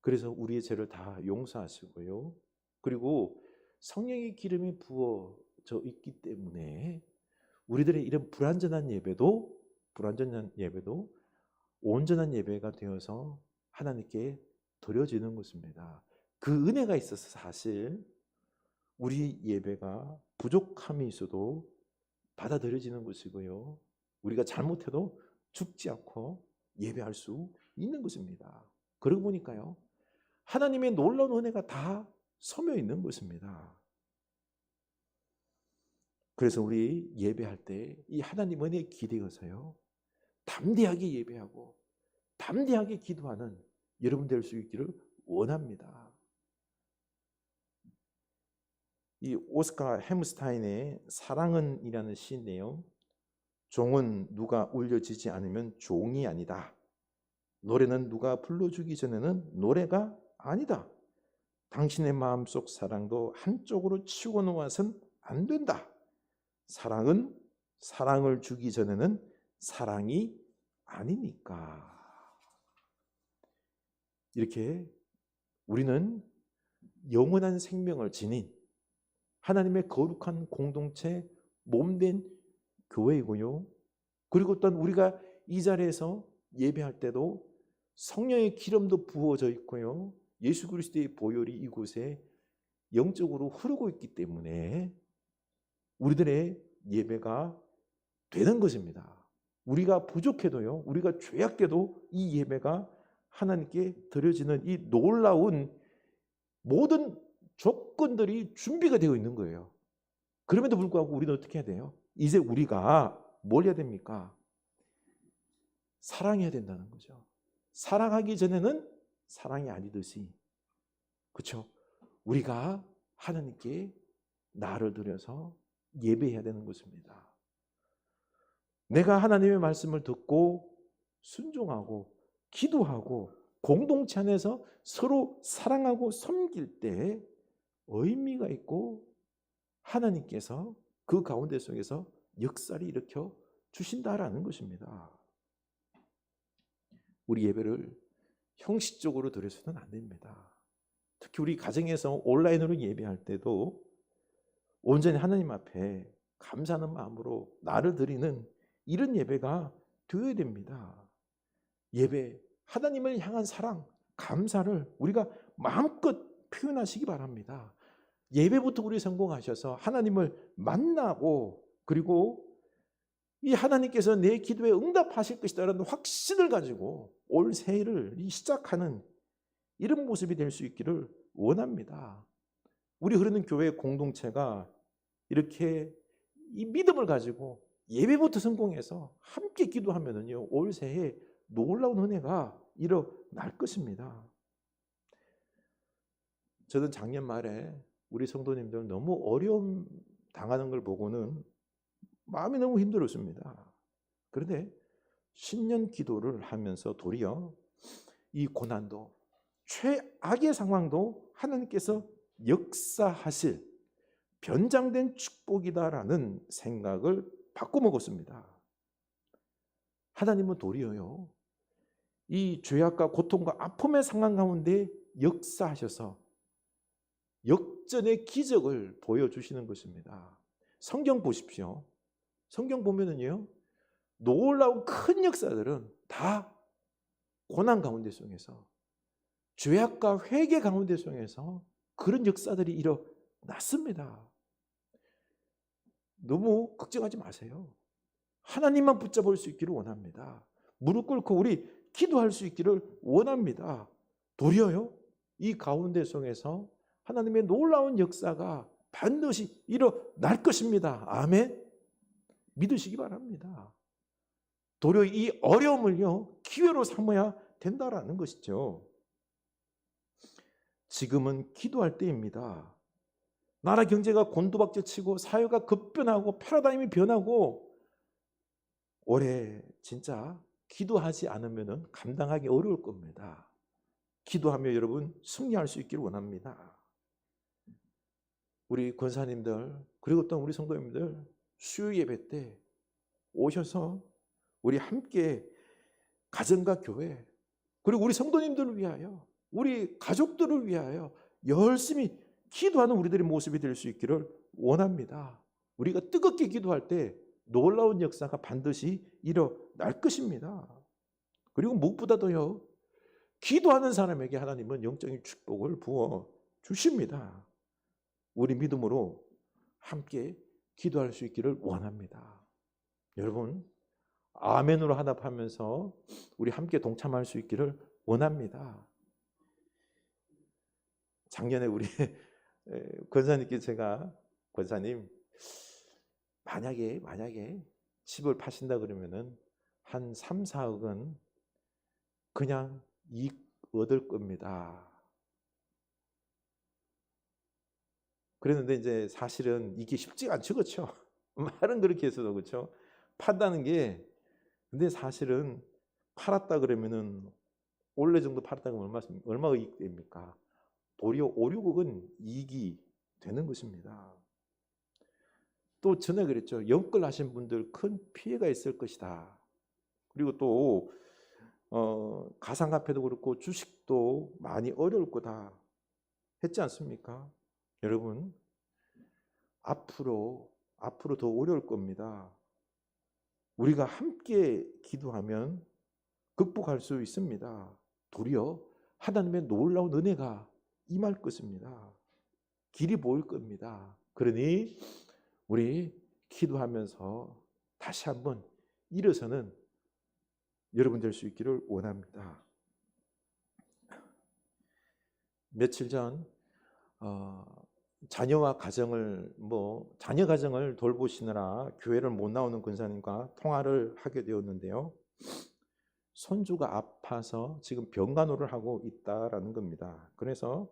그래서 우리의 죄를 다 용서하시고요. 그리고 성령의 기름이 부어져 있기 때문에 우리들의 이런 불완전한 예배도 온전한 예배가 되어서 하나님께 드려지는 것입니다. 그 은혜가 있어서 사실 우리 예배가 부족함이 있어도 받아들여지는 것이고요. 우리가 잘못해도 죽지 않고 예배할 수 있는 것입니다. 그러고 보니까요, 하나님의 놀라운 은혜가 다 서며 있는 것입니다. 그래서 우리 예배할 때 이 하나님 은혜에 기대어서요, 담대하게 예배하고 담대하게 기도하는 여러분 될 수 있기를 원합니다. 이 오스카 햄스타인의 사랑은이라는 시인데요, 종은 누가 울려지지 않으면 종이 아니다. 노래는 누가 불러주기 전에는 노래가 아니다. 당신의 마음속 사랑도 한쪽으로 치고 놓아선 안 된다. 사랑은 사랑을 주기 전에는 사랑이 아니니까. 이렇게 우리는 영원한 생명을 지닌 하나님의 거룩한 공동체 몸된 교회이고요. 그리고 또한 우리가 이 자리에서 예배할 때도 성령의 기름도 부어져 있고요. 예수 그리스도의 보혈이 이곳에 영적으로 흐르고 있기 때문에 우리들의 예배가 되는 것입니다. 우리가 부족해도요, 우리가 죄악돼도 이 예배가 하나님께 드려지는 이 놀라운 모든 조건들이 준비가 되어 있는 거예요. 그럼에도 불구하고 우리는 어떻게 해야 돼요? 이제 우리가 뭘 해야 됩니까? 사랑해야 된다는 거죠. 사랑하기 전에는 사랑이 아니듯이, 그렇죠? 우리가 하나님께 나를 드려서 예배해야 되는 것입니다. 내가 하나님의 말씀을 듣고 순종하고 기도하고 공동체 안에서 서로 사랑하고 섬길 때 의미가 있고 하나님께서 그 가운데 속에서 역사를 일으켜 주신다라는 것입니다. 우리 예배를 형식적으로 드려서는 안 됩니다. 특히 우리 가정에서 온라인으로 예배할 때도 온전히 하나님 앞에 감사하는 마음으로 나를 드리는 이런 예배가 되어야 됩니다. 예배, 하나님을 향한 사랑, 감사를 우리가 마음껏 표현하시기 바랍니다. 예배부터 우리 성공하셔서 하나님을 만나고, 그리고 이 하나님께서 내 기도에 응답하실 것이다라는 확신을 가지고 올 새해를 시작하는 이런 모습이 될 수 있기를 원합니다. 우리 흐르는 교회 공동체가 이렇게 이 믿음을 가지고 예배부터 성공해서 함께 기도하면은요, 올 새해 놀라운 은혜가 일어날 것입니다. 저는 작년 말에 우리 성도님들 너무 어려움 당하는 걸 보고는 마음이 너무 힘들었습니다. 그런데 신년 기도를 하면서 도리어 이 고난도, 최악의 상황도 하나님께서 역사하실 변장된 축복이다라는 생각을 바꿔먹었습니다. 하나님은 도리어요, 이 죄악과 고통과 아픔의 상황 가운데 역사하셔서 역전의 기적을 보여주시는 것입니다. 성경 보십시오. 성경 보면은요, 놀라운 큰 역사들은 다 고난 가운데 속에서, 죄악과 회개 가운데 속에서 그런 역사들이 일어났습니다. 너무 걱정하지 마세요. 하나님만 붙잡을 수 있기를 원합니다. 무릎 꿇고 우리 기도할 수 있기를 원합니다. 도리어요, 이 가운데 속에서 하나님의 놀라운 역사가 반드시 일어날 것입니다. 아멘. 믿으시기 바랍니다. 도리어 이 어려움을요, 기회로 삼아야 된다라는 것이죠. 지금은 기도할 때입니다. 나라 경제가 곤두박질치고 사회가 급변하고 패러다임이 변하고, 올해 진짜 기도하지 않으면 감당하기 어려울 겁니다. 기도하며 여러분 승리할 수 있기를 원합니다. 우리 권사님들, 그리고 또 우리 성도님들, 수요 예배 때 오셔서 우리 함께 가정과 교회, 그리고 우리 성도님들을 위하여, 우리 가족들을 위하여 열심히 기도하는 우리들의 모습이 될 수 있기를 원합니다. 우리가 뜨겁게 기도할 때 놀라운 역사가 반드시 일어날 것입니다. 그리고 무엇보다도요, 기도하는 사람에게 하나님은 영적인 축복을 부어 주십니다. 우리 믿음으로 함께 기도할 수 있기를 원합니다. 여러분, 아멘으로 화답하면서 우리 함께 동참할 수 있기를 원합니다. 작년에 우리 권사님께 제가, 권사님, 만약에 집을 파신다 그러면은 한 3, 4억은 그냥 이익 얻을 겁니다. 그랬는데 이제 사실은 이게 쉽지가 않죠, 그렇죠? 말은 그렇게 했어도, 그렇죠? 판다는 게, 근데 사실은 팔았다 그러면은 올해 정도 팔았다 그러면 얼마 이익 됩니까? 도리어 5, 6억은 이익이 되는 것입니다. 또 전에 그랬죠. 영끌하신 분들 큰 피해가 있을 것이다. 그리고 또 가상화폐도 그렇고 주식도 많이 어려울 거다 했지 않습니까? 여러분, 앞으로 더 어려울 겁니다. 우리가 함께 기도하면 극복할 수 있습니다. 도리어 하나님의 놀라운 은혜가 임할 것입니다. 길이 보일 겁니다. 그러니 우리 기도하면서 다시 한번 일어서는 여러분 될 수 있기를 원합니다. 며칠 전 자녀 가정을 돌보시느라 교회를 못 나오는 권사님과 통화를 하게 되었는데요. 손주가 아파서 지금 병간호를 하고 있다라는 겁니다. 그래서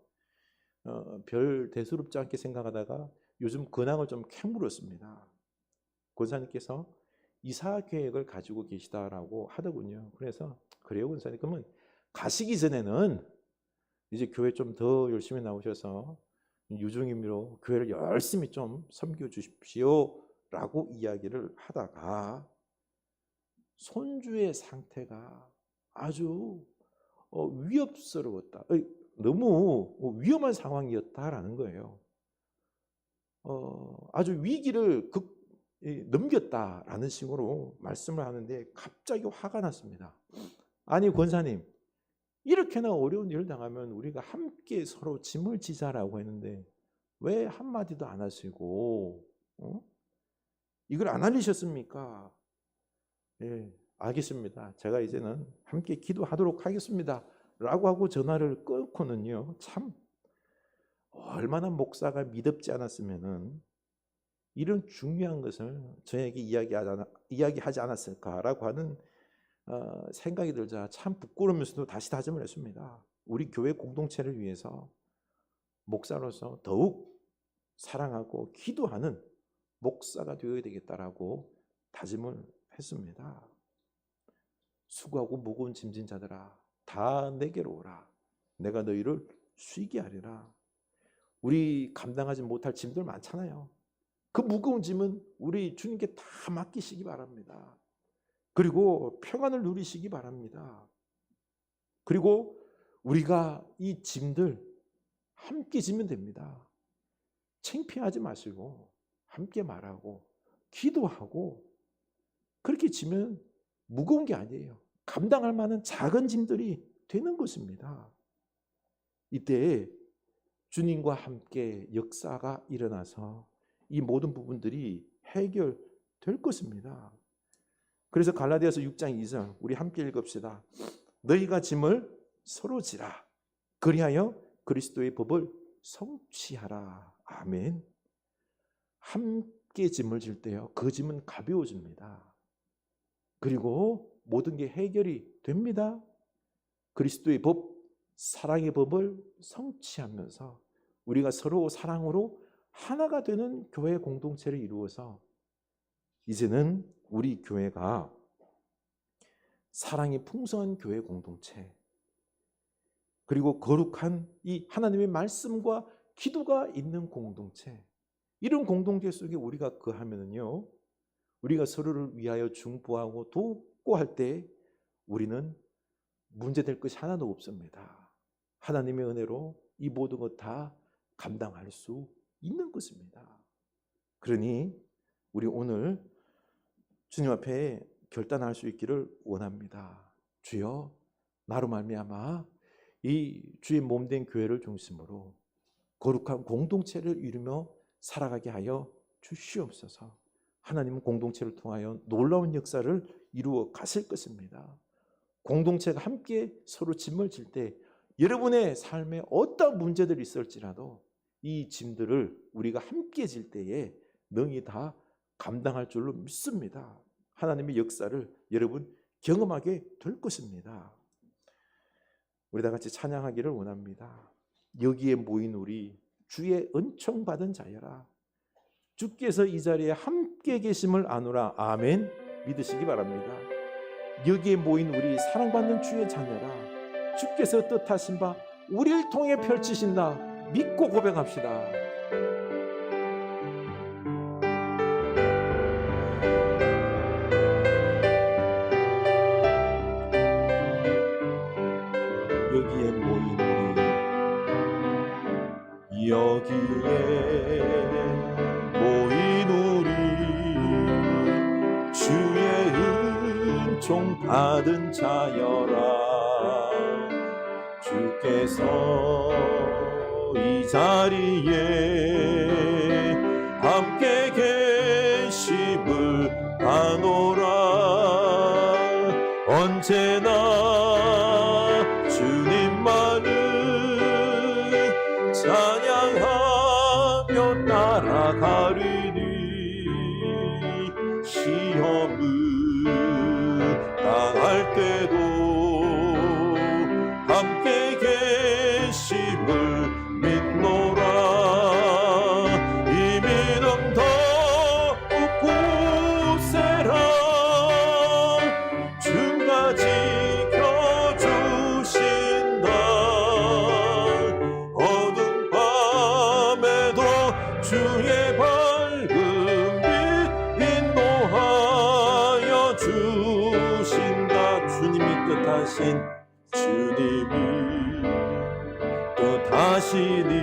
별 대수롭지 않게 생각하다가 요즘 근황을 좀 캐물었습니다. 권사님께서 이사 계획을 가지고 계시다라고 하더군요. 그래서 그래요, 권사님, 그러면 가시기 전에는 이제 교회 좀 더 열심히 나오셔서 유종임으로 교회를 열심히 좀 섬겨 주십시오라고 이야기를 하다가 손주의 상태가 아주 위협스러웠다, 너무 위험한 상황이었다라는 거예요. 아주 위기를 넘겼다라는 식으로 말씀을 하는데 갑자기 화가 났습니다. 아니, 권사님, 이렇게나 어려운 일을 당하면 우리가 함께 서로 짐을 지자라고 했는데 왜 한마디도 안 하시고 이걸 안 알리셨습니까? 예, 알겠습니다. 제가 이제는 함께 기도하도록 하겠습니다 라고 하고 전화를 끊고는요, 참 얼마나 목사가 미덥지 않았으면은 이런 중요한 것을 저에게 이야기하지 않았을까라고 하는 생각이 들자 참 부끄러우면서도 다시 다짐을 했습니다. 우리 교회 공동체를 위해서 목사로서 더욱 사랑하고 기도하는 목사가 되어야 되겠다라고 다짐을 했습니다. 수고하고 무거운 짐진 자들아 다 내게로 오라. 내가 너희를 쉬게 하리라. 우리 감당하지 못할 짐들 많잖아요. 그 무거운 짐은 우리 주님께 다 맡기시기 바랍니다. 그리고 평안을 누리시기 바랍니다. 그리고 우리가 이 짐들 함께 지면 됩니다. 창피하지 마시고 함께 말하고 기도하고 그렇게 지면 무거운 게 아니에요. 감당할 만한 작은 짐들이 되는 것입니다. 이때 주님과 함께 역사가 일어나서 이 모든 부분들이 해결될 것입니다. 그래서 갈라디아서 6장 2절 우리 함께 읽읍시다. 너희가 짐을 서로 지라. 그리하여 그리스도의 법을 성취하라. 아멘. 함께 짐을 질 때요. 그 짐은 가벼워집니다. 그리고 모든 게 해결이 됩니다. 그리스도의 법, 사랑의 법을 성취하면서 우리가 서로 사랑으로 하나가 되는 교회 공동체를 이루어서 이제는 우리 교회가 사랑이 풍성한 교회 공동체, 그리고 거룩한 이 하나님의 말씀과 기도가 있는 공동체, 이런 공동체 속에 우리가 거하면은요, 우리가 서로를 위하여 중보하고 돕고 할 때 우리는 문제될 것이 하나도 없습니다. 하나님의 은혜로 이 모든 것 다 감당할 수 있는 것입니다. 그러니 우리 오늘 주님 앞에 결단할 수 있기를 원합니다. 주여, 나로 말미암아 이 주의 몸된 교회를 중심으로 거룩한 공동체를 이루며 살아가게 하여 주시옵소서. 하나님은 공동체를 통하여 놀라운 역사를 이루어 가실 것입니다. 공동체가 함께 서로 짐을 질 때 여러분의 삶에 어떤 문제들이 있을지라도 이 짐들을 우리가 함께 질 때에 능히 다 감당할 줄로 믿습니다. 하나님의 역사를 여러분 경험하게 될 것입니다. 우리 다 같이 찬양하기를 원합니다. 여기에 모인 우리 주의 은총 받은 자여라. 주께서 이 자리에 함께 계심을 아노라. 아멘. 믿으시기 바랍니다. 여기에 모인 우리 사랑받는 주의 자녀라. 주께서 뜻하신 바 우리를 통해 펼치신다. 믿고 고백합시다. 여기에 모인 우리, 여기에 모인 우리 주의 은총 받은 자여라. 주께서 이 자리에 함께 계심을 아노라. 언제나 주님만을 찬양하며 날아가리니 시험을 당할 때도 함께 계심을 믿노라. 이 믿음 더욱 굳세라. 주가 지켜주신다. 어두운 밤에도 주의 밝은 빛 인도하여 주신다. 주님이 뜻하신, 주님이 뜻하시니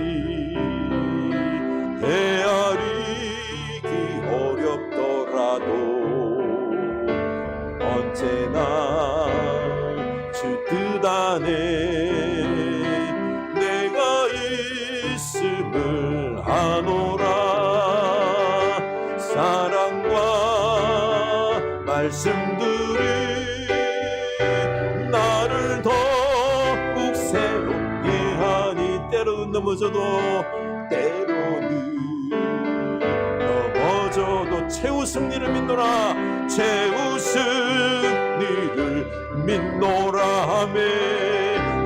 헤아리기 어렵더라도 언제나 주 뜻 안에 내가 있음을 아노라. 사랑과 말씀들이 나를 더욱 새롭게 하니 때로는 넘어져도 최후 승리를 믿노라. 최후 승리를 믿노라 하매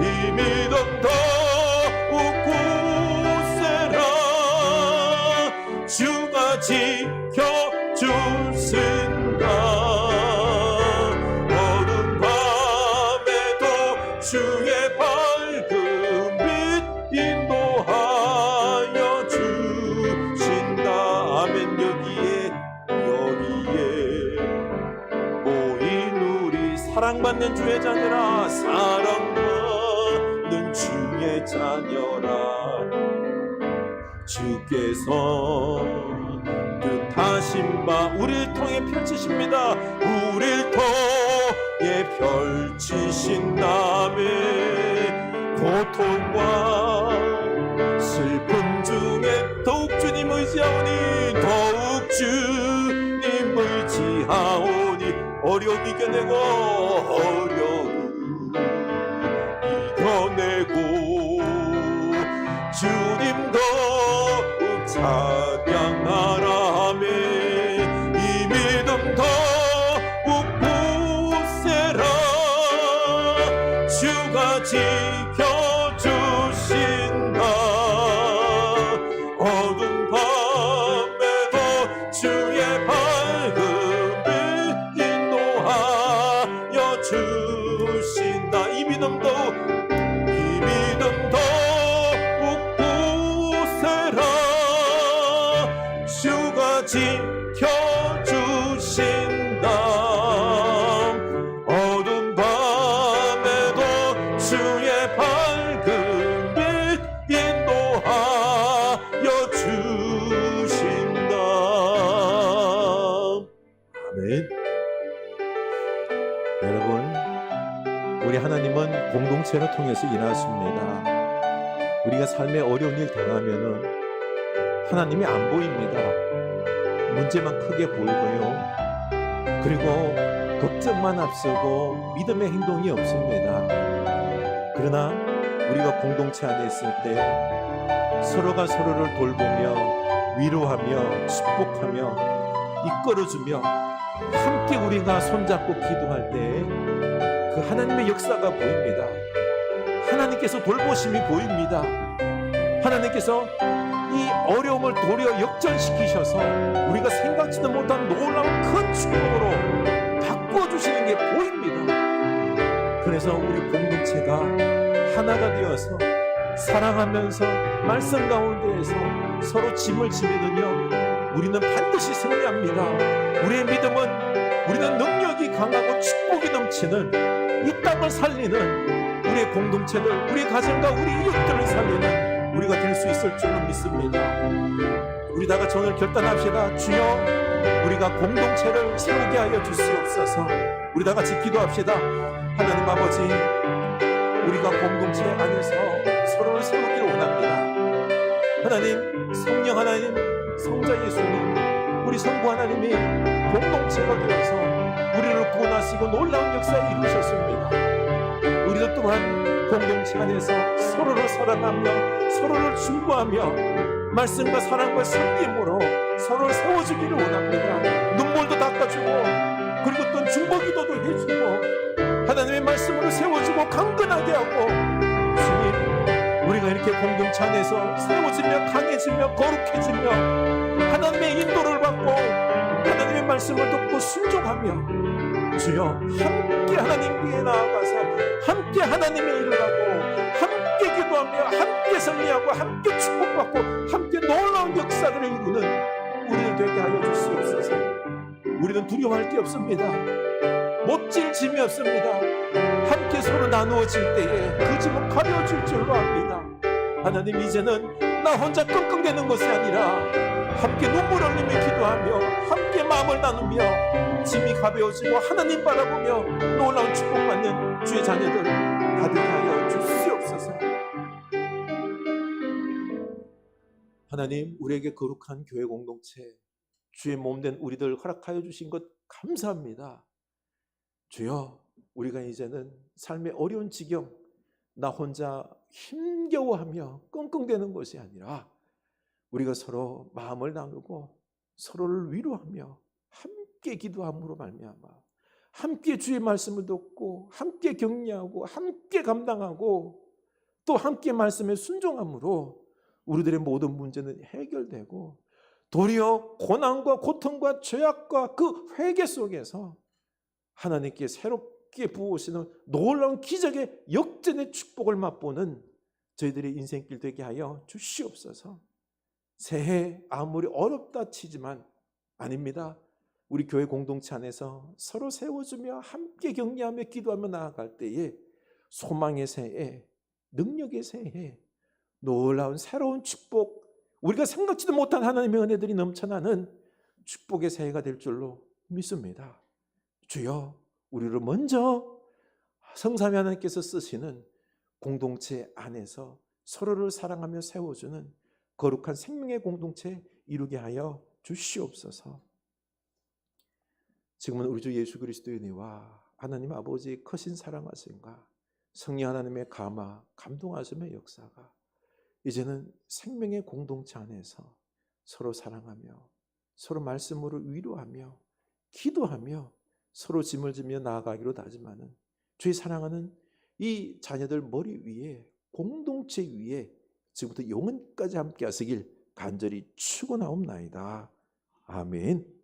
이 믿음 더욱 굳세라. 사랑받는 주의 자녀라, 사랑받는 주의 자녀라. 주께서 뜻하신 바 우리를 통해 펼치십니다. 우리를 통해 펼치신다며 고통과 슬픔 중에 더욱 주님 의지하오니, 더욱 주님 의지하오니, 어려움 이겨내고 어려움 이겨내고 주님 더욱 찬양하라며 이 믿음 더욱 굳세라. 주가 지켜주신다. 어두운 밤에도 주의 밝은 빛 인도하여 주신다. 이 믿음 더욱 굳세라. 주가 지켜주신다. 어두운 밤에도 주의 밝은 빛 인도하여 주신다. 아멘. 여러분, 우리 하나님은 공동체를 통해서 일하십니다. 우리가 삶에 어려운 일 당하면은 하나님이 안 보입니다. 문제만 크게 보이고요. 그리고 걱정만 앞서고 믿음의 행동이 없습니다. 그러나 우리가 공동체 안에 있을 때 서로가 서로를 돌보며 위로하며 축복하며 이끌어주며 함께 우리가 손잡고 기도할 때 그 하나님의 역사가 보입니다. 하나님께서 돌보심이 보입니다. 하나님께서 이 어려움을 도리어 역전시키셔서 우리가 생각지도 못한 놀라운 큰 축복으로 바꿔주시는 게 보입니다. 그래서 우리 공동체가 하나가 되어서 사랑하면서 말씀 가운데에서 서로 짐을 지면은요, 우리는 반드시 승리합니다. 우리의 믿음은, 우리는 능력이 강하고 축복이 넘치는 이 땅을 살리는 우리의 공동체들, 우리 가정과 우리 이웃들을 살리는 우리가 될 수 있을 줄로 믿습니다. 우리 다 같이 오늘 결단합시다. 주여, 우리가 공동체를 세우게 하여 주시옵소서. 우리 다 같이 기도합시다. 하나님 아버지, 우리가 공동체 안에서 서로를 세우기를 원합니다. 하나님, 성령 하나님, 성자 예수님, 우리 성부 하나님이 공동체가 되어서 우리를 구원하시고 놀라운 역사에 이루셨습니다. 우리도 또한 공동체 안에서 서로를 사랑하며 서로를 중보하며 말씀과 사랑과 섬김으로 서로를 세워주기를 원합니다. 눈물도 닦아주고 그리고 또 중보기도도 해주고 하나님의 말씀으로 세워주고 강건하게 하고, 주님, 우리가 이렇게 공동체 안에서 세워지며 강해지며 거룩해지며 하나님의 인도를 받고 하나님의 말씀을 듣고 순종하며 주여, 함께 하나님께 나아가서 함께 하나님의 일을 하고 함께 기도하며 함께 승리하고 함께 축복받고 함께 놀라운 역사를 이루는 우리를 되게 하여 주시옵소서. 우리는 두려워할 게 없습니다. 못질 짐이 없습니다. 함께 서로 나누어질 때에 그 짐은 가려질 줄로 압니다. 하나님, 이제는 나 혼자 끙끙대는 것이 아니라 함께 눈물 흘리며 기도하며 함께 마음을 나누며 짐이 가벼워지고 하나님 바라보며 놀라운 축복받는 주의 자녀들 가득 하여 주시옵소서. 하나님, 우리에게 거룩한 교회 공동체, 주의 몸된 우리들 허락하여 주신 것 감사합니다. 주여, 우리가 이제는 삶의 어려운 지경, 나 혼자 힘겨워하며 끙끙대는 것이 아니라 우리가 서로 마음을 나누고 서로를 위로하며 함께 기도함으로 말미암아 함께 주의 말씀을 듣고 함께 격려하고 함께 감당하고 또 함께 말씀에 순종함으로 우리들의 모든 문제는 해결되고 도리어 고난과 고통과 죄악과 그 회개 속에서 하나님께 새롭게 부어오시는 놀라운 기적의 역전의 축복을 맛보는 저희들의 인생길 되게 하여 주시옵소서. 새해 아무리 어렵다 치지만 아닙니다. 우리 교회 공동체 안에서 서로 세워주며 함께 격려하며 기도하며 나아갈 때에 소망의 새해, 능력의 새해, 놀라운 새로운 축복, 우리가 생각지도 못한 하나님의 은혜들이 넘쳐나는 축복의 새해가 될 줄로 믿습니다. 주여, 우리를 먼저 성삼위 하나님께서 쓰시는 공동체 안에서 서로를 사랑하며 세워주는 거룩한 생명의 공동체 이루게 하여 주시옵소서. 지금은 우리 주 예수 그리스도의 은혜와 하나님 아버지의 크신 사랑하심과 성령 하나님의 감화, 감동하심의 역사가 이제는 생명의 공동체 안에서 서로 사랑하며 서로 말씀으로 위로하며 기도하며 서로 짐을 지며 나아가기로 다짐하는 주의 사랑하는 이 자녀들 머리 위에 공동체 위에 지금부터 영원까지 함께 하시길 간절히 축원하옵나이다. 아멘.